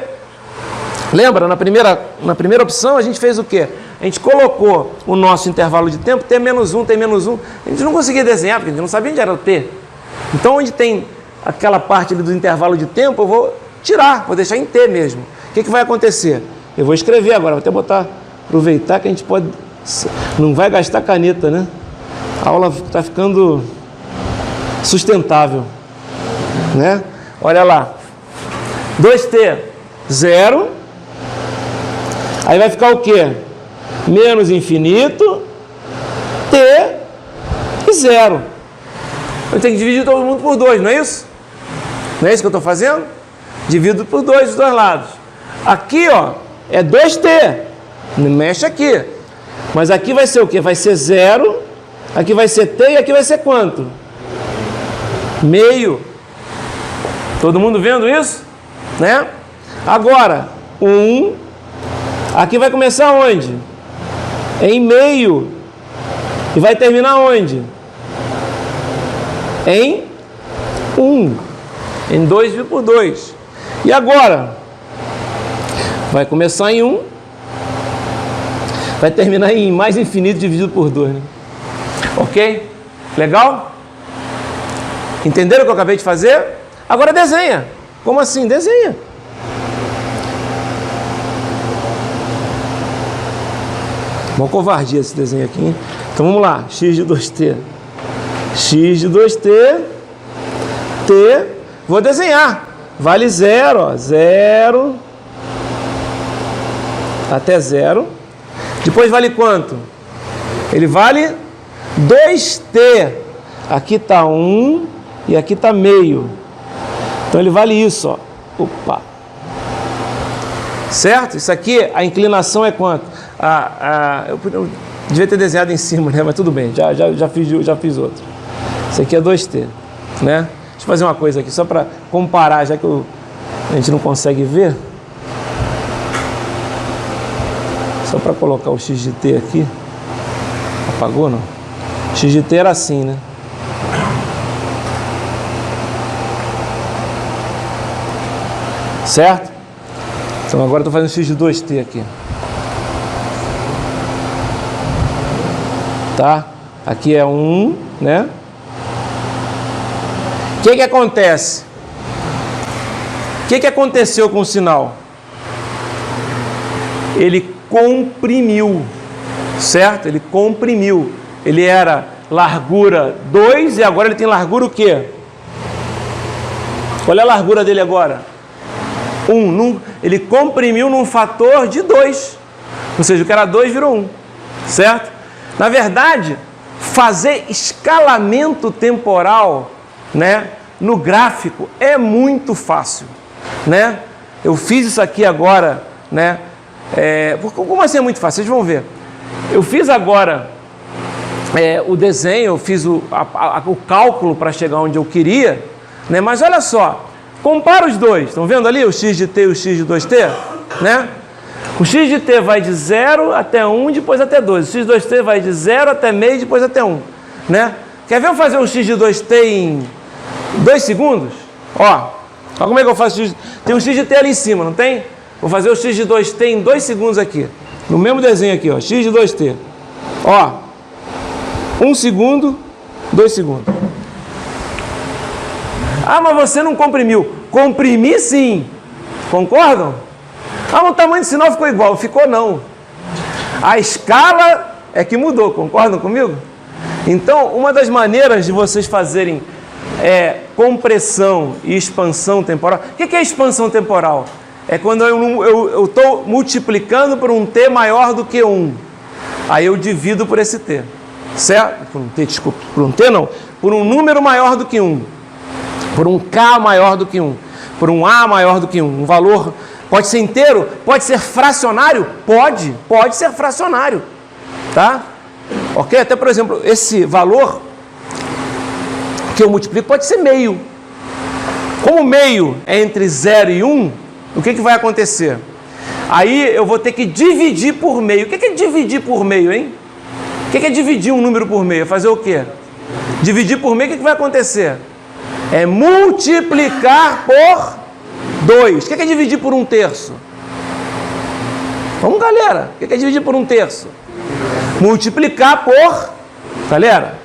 lembra, na primeira opção a gente fez o quê? A gente colocou o nosso intervalo de tempo, T-1, T-1, a gente não conseguia desenhar, porque a gente não sabia onde era o T. Então, onde tem aquela parte ali do intervalo de tempo, eu vou tirar, vou deixar em T mesmo. O que vai acontecer? Eu vou escrever agora, vou até aproveitar que a gente pode, não vai gastar caneta, né? A aula está ficando sustentável, né? Olha lá, 2T, 0, aí vai ficar o quê? Menos infinito, T e 0. Eu tenho que dividir todo mundo por 2, não é isso? Não é isso que eu estou fazendo? Divido por 2 dos dois lados. Aqui, ó, é 2T, não mexe aqui. Mas aqui vai ser o quê? Vai ser 0, aqui vai ser T e aqui vai ser quanto? Meio. Todo mundo vendo isso? Né? Agora, 1, aqui vai começar onde? Em meio. E vai terminar onde? Em 1. Em 2 por 2. E agora? Vai começar em 1. Vai terminar em mais infinito dividido por 2. Né? Ok? Legal? Entenderam o que eu acabei de fazer? Agora desenha. Como assim? Desenha. Uma covardia esse desenho aqui, hein? Então vamos lá. X de 2T. X de 2T. T. Vou desenhar. Vale 0, ó. 0. Até 0. Depois vale quanto? Ele vale 2T. Aqui está 1 e aqui está meio. Então ele vale isso, ó. Opa. Certo? Isso aqui, a inclinação é quanto? Eu devia ter desenhado em cima, né? Mas tudo bem, já fiz outro. Isso aqui é 2T, né? Deixa eu fazer uma coisa aqui, só para comparar, já que a gente não consegue ver. Só para colocar o x de t aqui. Apagou, não? X de t era assim, né? Certo? Então agora estou fazendo x de 2t aqui. Tá? Aqui é 1, né? O que acontece? O que aconteceu com o sinal? Ele comprimiu, certo? Ele comprimiu. Ele era largura 2 e agora ele tem largura o quê? Qual é a largura dele agora? 1. Ele comprimiu num fator de 2. Ou seja, o que era 2 virou 1. Certo? Na verdade, fazer escalamento temporal, né, no gráfico é muito fácil, né? Eu fiz isso aqui agora, né? Como assim é muito fácil? Vocês vão ver. Eu fiz agora o desenho, eu fiz o cálculo para chegar onde eu queria, né? Mas olha só, compara os dois. Estão vendo ali o x de t e o x de 2t? Né? O x de t vai de 0 até 1, depois até 2. O x de 2t vai de 0 até meio, depois até 1. Né? Quer ver eu fazer um x de 2t em 2 segundos? Ó como é que eu faço x? Tem um x de t ali em cima, não tem? Vou fazer o x de 2t em 2 segundos aqui. No mesmo desenho aqui, ó, x de 2t. Ó, 1 segundo, 2 segundos. Ah, mas você não comprimiu. Comprimi sim. Concordam? Ah, mas o tamanho do sinal ficou igual. Ficou não. A escala é que mudou. Concordam comigo? Então, uma das maneiras de vocês fazerem compressão e expansão temporal. O que é expansão temporal? É quando eu estou multiplicando por um t maior do que 1. Aí eu divido por esse t. Certo? Por um t, desculpa. Por um t não. Por um número maior do que 1. Por um k maior do que 1. Por um a maior do que 1. Um valor pode ser inteiro? Pode ser fracionário? Pode ser fracionário. Tá? Ok? Até, por exemplo, esse valor que eu multiplico pode ser meio. Como meio é entre 0 e 1, o que vai acontecer? Aí eu vou ter que dividir por meio. O que é dividir por meio, hein? O que é dividir um número por meio? Fazer o quê? Dividir por meio, o que vai acontecer? É multiplicar por 2. O que é dividir por 1/3? Vamos, galera. O que é dividir por 1/3? Multiplicar por... Galera,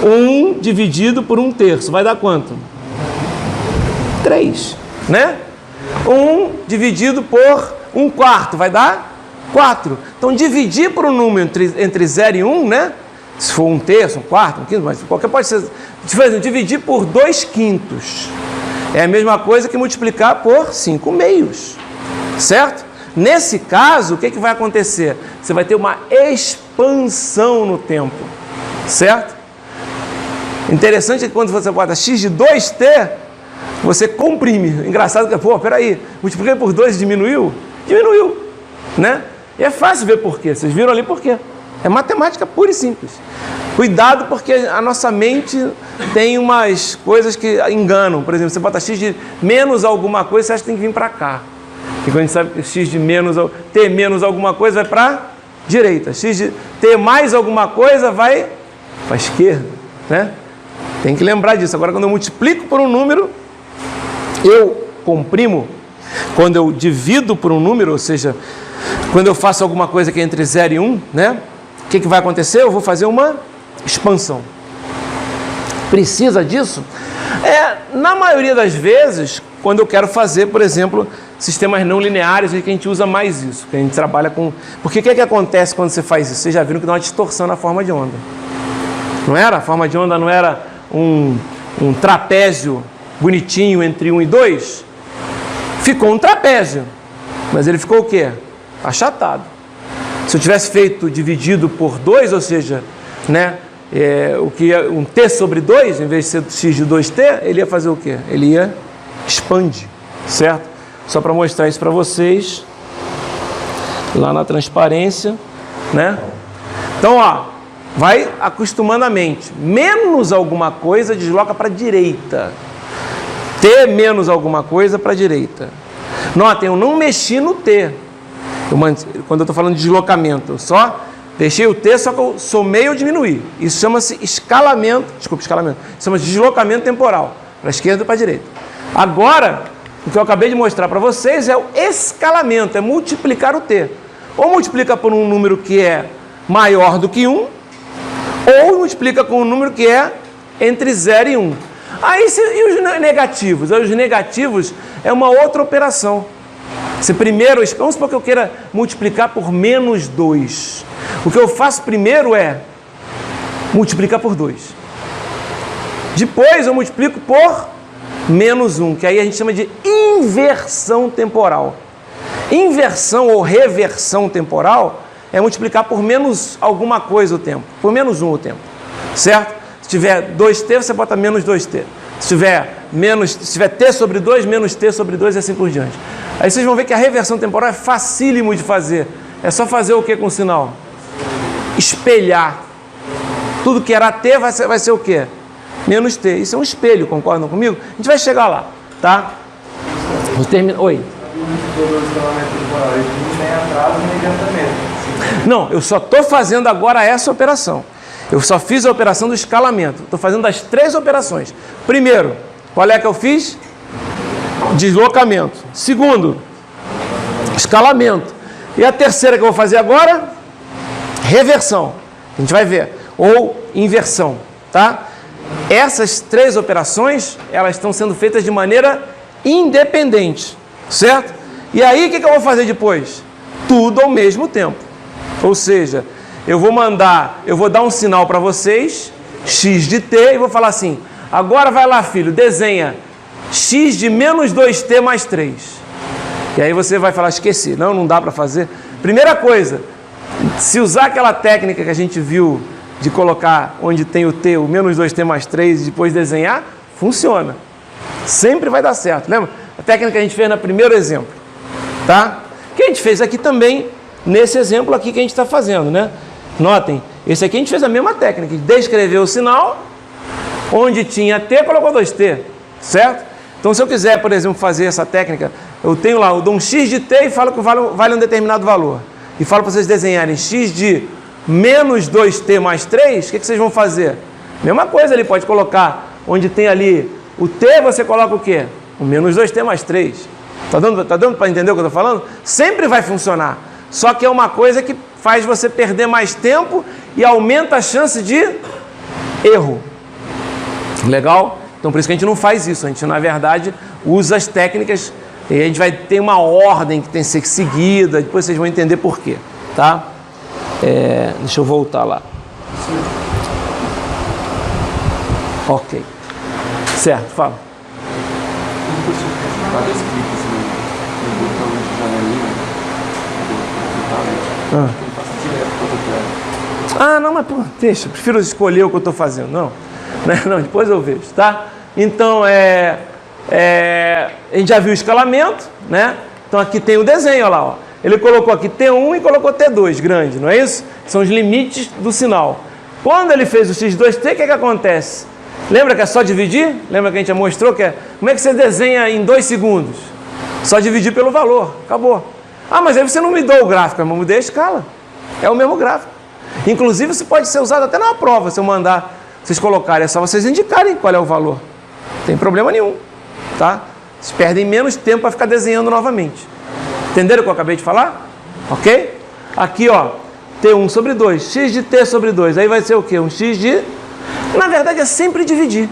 1 dividido por 1/3 vai dar quanto? 3, né? 1 dividido por 1/4 vai dar 4. Então, dividir por um número entre 0 e 1, né? Se for 1/3, 1/4, 1/5, mas qualquer pode ser. Dividir por 2/5 é a mesma coisa que multiplicar por 5/2, certo? Nesse caso, o que vai acontecer? Você vai ter uma expansão no tempo, certo? Interessante é que quando você bota x de 2t, você comprime. Engraçado que, pô, peraí, multipliquei por 2 e diminuiu? Diminuiu, né? E é fácil ver por quê. Vocês viram ali por quê? É matemática pura e simples. Cuidado, porque a nossa mente tem umas coisas que enganam. Por exemplo, você bota x de menos alguma coisa, você acha que tem que vir para cá. E quando a gente sabe que x de menos, t menos alguma coisa vai para a direita. X de t mais alguma coisa vai para a esquerda, né? Tem que lembrar disso. Agora, quando eu multiplico por um número, eu comprimo. Quando eu divido por um número, ou seja, quando eu faço alguma coisa que é entre 0 e 1, né? O que vai acontecer? Eu vou fazer uma expansão. Precisa disso? Na maioria das vezes, quando eu quero fazer, por exemplo, sistemas não lineares, é que a gente usa mais isso, que a gente trabalha com... Porque o que acontece quando você faz isso? Vocês já viram que dá uma distorção na forma de onda. Não era? A forma de onda não era um trapézio bonitinho entre 1 e 2? Ficou um trapézio, mas ele ficou o quê? Achatado. Se eu tivesse feito dividido por 2, ou seja, né, o que é um t sobre 2, em vez de ser x de 2t, ele ia fazer o quê? Ele ia expandir, certo? Só para mostrar isso para vocês, lá na transparência, né? Então, ó, vai acostumando a mente. Menos alguma coisa desloca para a direita. T menos alguma coisa para a direita. Notem, eu não mexi no T. Quando eu estou falando de deslocamento, eu só deixei o T, só que eu somei ou diminuí. Isso chama-se escalamento. Desculpa, escalamento. Isso chama-se deslocamento temporal. Para a esquerda e para a direita. Agora, o que eu acabei de mostrar para vocês é o escalamento. É multiplicar o T. Ou multiplica por um número que é maior do que 1, ou multiplica com um número que é entre 0 e 1. Aí, e os negativos? Os negativos é uma outra operação. Se primeiro, vamos supor que eu queira multiplicar por menos 2. O que eu faço primeiro é multiplicar por 2. Depois eu multiplico por menos 1, que aí a gente chama de inversão temporal. Inversão ou reversão temporal é multiplicar por menos alguma coisa o tempo, por menos 1 o tempo, certo? Se tiver 2t, você bota menos 2t. Se tiver t sobre 2, menos t sobre 2 e assim por diante. Aí vocês vão ver que a reversão temporal é facílimo de fazer. É só fazer o que com o sinal? Espelhar. Tudo que era t vai ser o quê? Menos t. Isso é um espelho, concordam comigo? A gente vai chegar lá, tá? Vou terminar. Oi. Não, eu só estou fazendo agora essa operação. Eu só fiz a operação do escalamento. Estou fazendo as 3 operações. Primeiro, qual é que eu fiz? Deslocamento. Segundo, escalamento. E a terceira que eu vou fazer agora? Reversão. A gente vai ver. Ou inversão, tá? Essas 3 operações, elas estão sendo feitas de maneira independente, certo? E aí, o que eu vou fazer depois? Tudo ao mesmo tempo. Ou seja, eu vou dar um sinal para vocês, x de t, e vou falar assim, agora vai lá, filho, desenha x de menos 2t mais 3. E aí você vai falar, esqueci, não dá para fazer. Primeira coisa, se usar aquela técnica que a gente viu de colocar onde tem o t, o menos 2t mais 3, e depois desenhar, funciona. Sempre vai dar certo. Lembra? A técnica que a gente fez no primeiro exemplo. Tá? Que a gente fez aqui também, nesse exemplo aqui que a gente está fazendo, né? Notem, esse aqui a gente fez a mesma técnica. Descreveu o sinal, onde tinha t, colocou 2t, certo? Então, se eu quiser, por exemplo, fazer essa técnica, eu tenho lá, eu dou um x de t e falo que vale um determinado valor. E falo para vocês desenharem x de menos 2t mais 3, o que vocês vão fazer? Mesma coisa ali, pode colocar, onde tem ali o t, você coloca o quê? O menos 2t mais 3. Tá dando para entender o que eu estou falando? Sempre vai funcionar. Só que é uma coisa que faz você perder mais tempo e aumenta a chance de erro. Legal? Então, por isso que a gente não faz isso. A gente, na verdade, usa as técnicas e a gente vai ter uma ordem que tem que ser seguida. Depois vocês vão entender por quê. Tá? Deixa eu voltar lá. Ok. Certo, fala. Não, mas pô, deixa, prefiro escolher o que eu estou fazendo. Não, depois eu vejo, tá? Então, a gente já viu o escalamento, né? Então, aqui tem o desenho, olha lá, ó. Ele colocou aqui T1 e colocou T2 grande, não é isso? São os limites do sinal. Quando ele fez o X2T, o que acontece? Lembra que é só dividir? Lembra que a gente já mostrou que como é que você desenha em 2 segundos? Só dividir pelo valor, acabou. Mas aí você não mudou o gráfico, eu mudei a escala. É o mesmo gráfico. Inclusive, isso pode ser usado até na prova, se eu mandar vocês colocarem, é só vocês indicarem qual é o valor. Não tem problema nenhum, tá? Vocês perdem menos tempo para ficar desenhando novamente. Entenderam o que eu acabei de falar? Ok? Aqui, ó, T1 sobre 2, x de t sobre 2. Aí vai ser o quê? Um x de... Na verdade, é sempre dividir.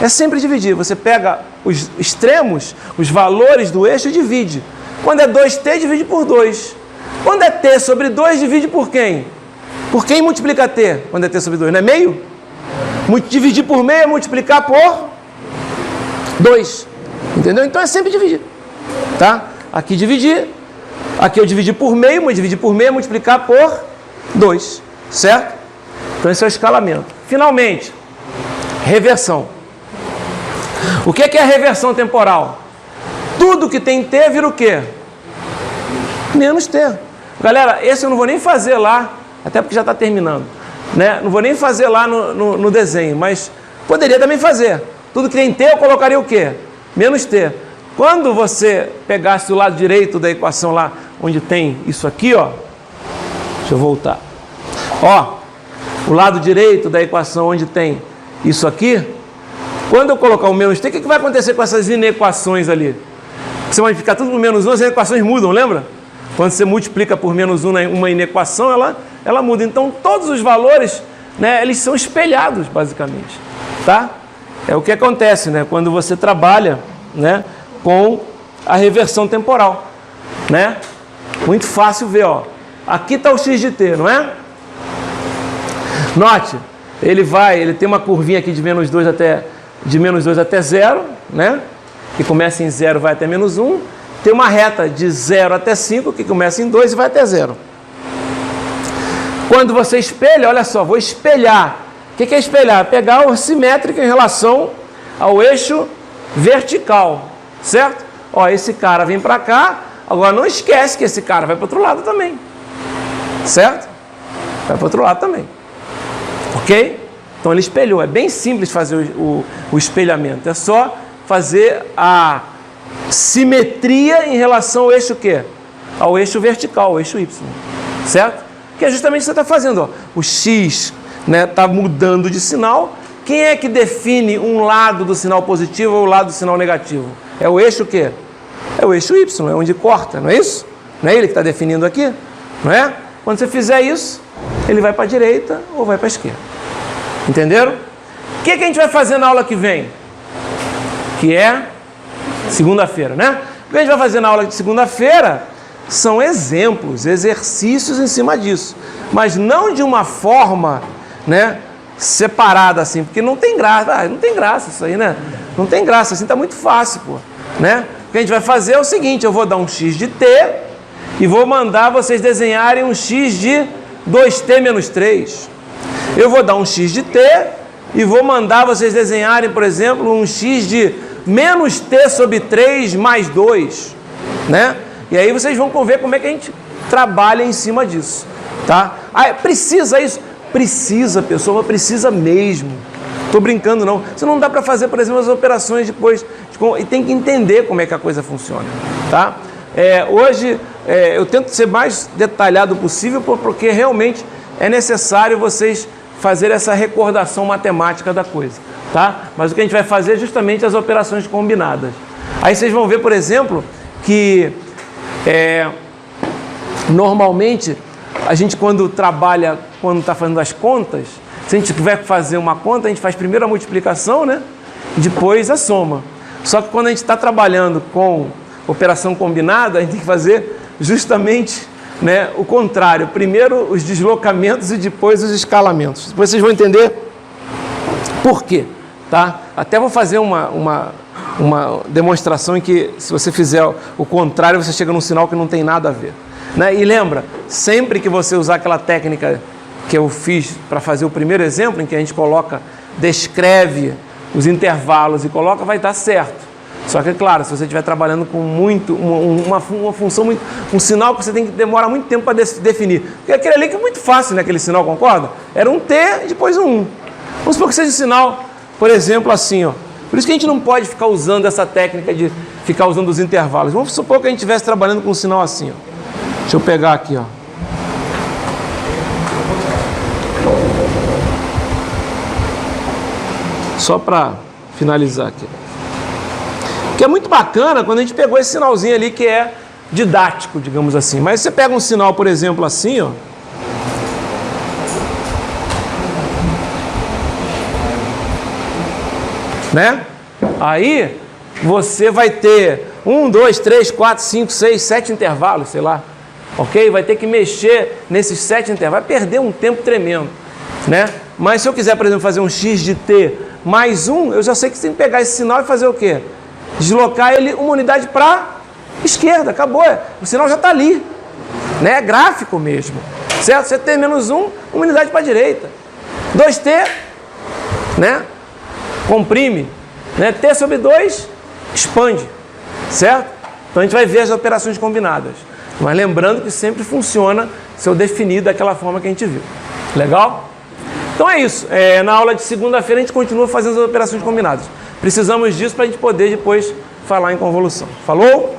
É sempre dividir. Você pega os extremos, os valores do eixo e divide. Quando é 2t, divide por 2. Quando é t sobre 2, divide por quem? Por quem multiplica t? Quando é t sobre 2, não é meio? Dividir por meio é multiplicar por 2. Entendeu? Então é sempre dividir. Tá? Aqui dividir. Aqui eu dividi por meio, mas dividir por meio é multiplicar por 2. Certo? Então esse é o escalamento. Finalmente, reversão. O que é a reversão temporal? Tudo que tem t vira o quê? Menos t. Galera, esse eu não vou nem fazer lá, até porque já está terminando. Né? Não vou nem fazer lá no desenho, mas poderia também fazer. Tudo que tem t eu colocaria o quê? Menos t. Quando você pegasse o lado direito da equação lá, onde tem isso aqui, ó. Deixa eu voltar. Ó, o lado direito da equação onde tem isso aqui, quando eu colocar o menos t, o que vai acontecer com essas inequações ali? Você vai multiplicar tudo por menos 1, as equações mudam, lembra? Quando você multiplica por menos 1 uma inequação, ela muda. Então, todos os valores, né, eles são espelhados, basicamente. Tá? É o que acontece, né, quando você trabalha, né, com a reversão temporal. Né? Muito fácil ver, ó. Aqui está o x de t, não é? Note, ele tem uma curvinha aqui de menos 2 até 0, né? Que começa em 0 vai até menos 1. Tem uma reta de 0 até 5, que começa em 2 e vai até 0. Quando você espelha, olha só, vou espelhar. O que é espelhar? Pegar o simétrico em relação ao eixo vertical, certo? Ó, esse cara vem para cá, agora não esquece que esse cara vai para o outro lado também, certo? Vai para o outro lado também, ok? Então ele espelhou, é bem simples fazer o espelhamento, é só fazer a simetria em relação ao eixo quê? Ao eixo vertical, ao eixo Y, certo? Que é justamente o que você está fazendo, ó. O X está mudando de sinal. Quem é que define um lado do sinal positivo ou o lado do sinal negativo? É o eixo quê? É o eixo Y, é onde corta, não é isso? Não é ele que está definindo aqui? Não é? Quando você fizer isso, ele vai para a direita ou vai para a esquerda. Entenderam? O que a gente vai fazer na aula que vem? Que é segunda-feira, né? O que a gente vai fazer na aula de segunda-feira são exemplos, exercícios em cima disso. Mas não de uma forma, né, separada assim, porque não tem graça. Não tem graça isso aí, né? Não tem graça, assim tá muito fácil, pô. Né? O que a gente vai fazer é o seguinte, eu vou dar um x de t e vou mandar vocês desenharem um x de 2t menos 3. Eu vou dar um x de t e vou mandar vocês desenharem, por exemplo, um x de menos t sobre 3 mais 2, né? E aí vocês vão ver como é que a gente trabalha em cima disso, tá? Precisa isso? Precisa, pessoal, precisa mesmo. Estou brincando não. Você não dá para fazer, por exemplo, as operações depois e tem que entender como é que a coisa funciona, tá? Hoje eu tento ser mais detalhado possível porque realmente é necessário vocês fazer essa recordação matemática da coisa, tá? Mas o que a gente vai fazer é justamente as operações combinadas. Aí vocês vão ver, por exemplo, que normalmente a gente quando trabalha, quando está fazendo as contas, se a gente tiver que fazer uma conta, a gente faz primeiro a multiplicação, né? E depois a soma. Só que quando a gente está trabalhando com operação combinada, a gente tem que fazer justamente, né, o contrário. Primeiro os deslocamentos e depois os escalamentos. Depois vocês vão entender por quê, tá? Até vou fazer uma demonstração em que, se você fizer o contrário, você chega num sinal que não tem nada a ver, né? E lembra, sempre que você usar aquela técnica que eu fiz para fazer o primeiro exemplo, em que a gente descreve os intervalos e coloca, vai dar certo. Só que, é claro, se você estiver trabalhando com uma função, um sinal que você tem que demorar muito tempo para definir. Porque aquele ali que é muito fácil, né? Aquele sinal, concorda? Era um T e depois um 1. Vamos supor que seja um sinal, por exemplo, assim, ó. Por isso que a gente não pode ficar usando essa técnica de ficar usando os intervalos. Vamos supor que a gente estivesse trabalhando com um sinal assim, ó. Deixa eu pegar aqui, ó. Só para finalizar aqui. Que é muito bacana quando a gente pegou esse sinalzinho ali que é didático, digamos assim. Mas você pega um sinal, por exemplo, assim, ó. Né? Aí você vai ter 1, 2, 3, 4, 5, 6, 7 intervalos, sei lá. Ok? Vai ter que mexer nesses 7 intervalos. Vai perder um tempo tremendo, né? Mas se eu quiser, por exemplo, fazer um x de t mais 1, eu já sei que você tem que pegar esse sinal e fazer o quê? Deslocar ele uma unidade para a esquerda, acabou. O sinal já está ali, né? É gráfico mesmo, certo? Você tem menos 1, uma unidade para a direita. 2t, né? Comprime, né? T sobre 2, expande, certo? Então a gente vai ver as operações combinadas. Mas lembrando que sempre funciona se eu definir daquela forma que a gente viu. Legal? Então é isso. Na aula de segunda-feira a gente continua fazendo as operações combinadas. Precisamos disso para a gente poder depois falar em convolução. Falou?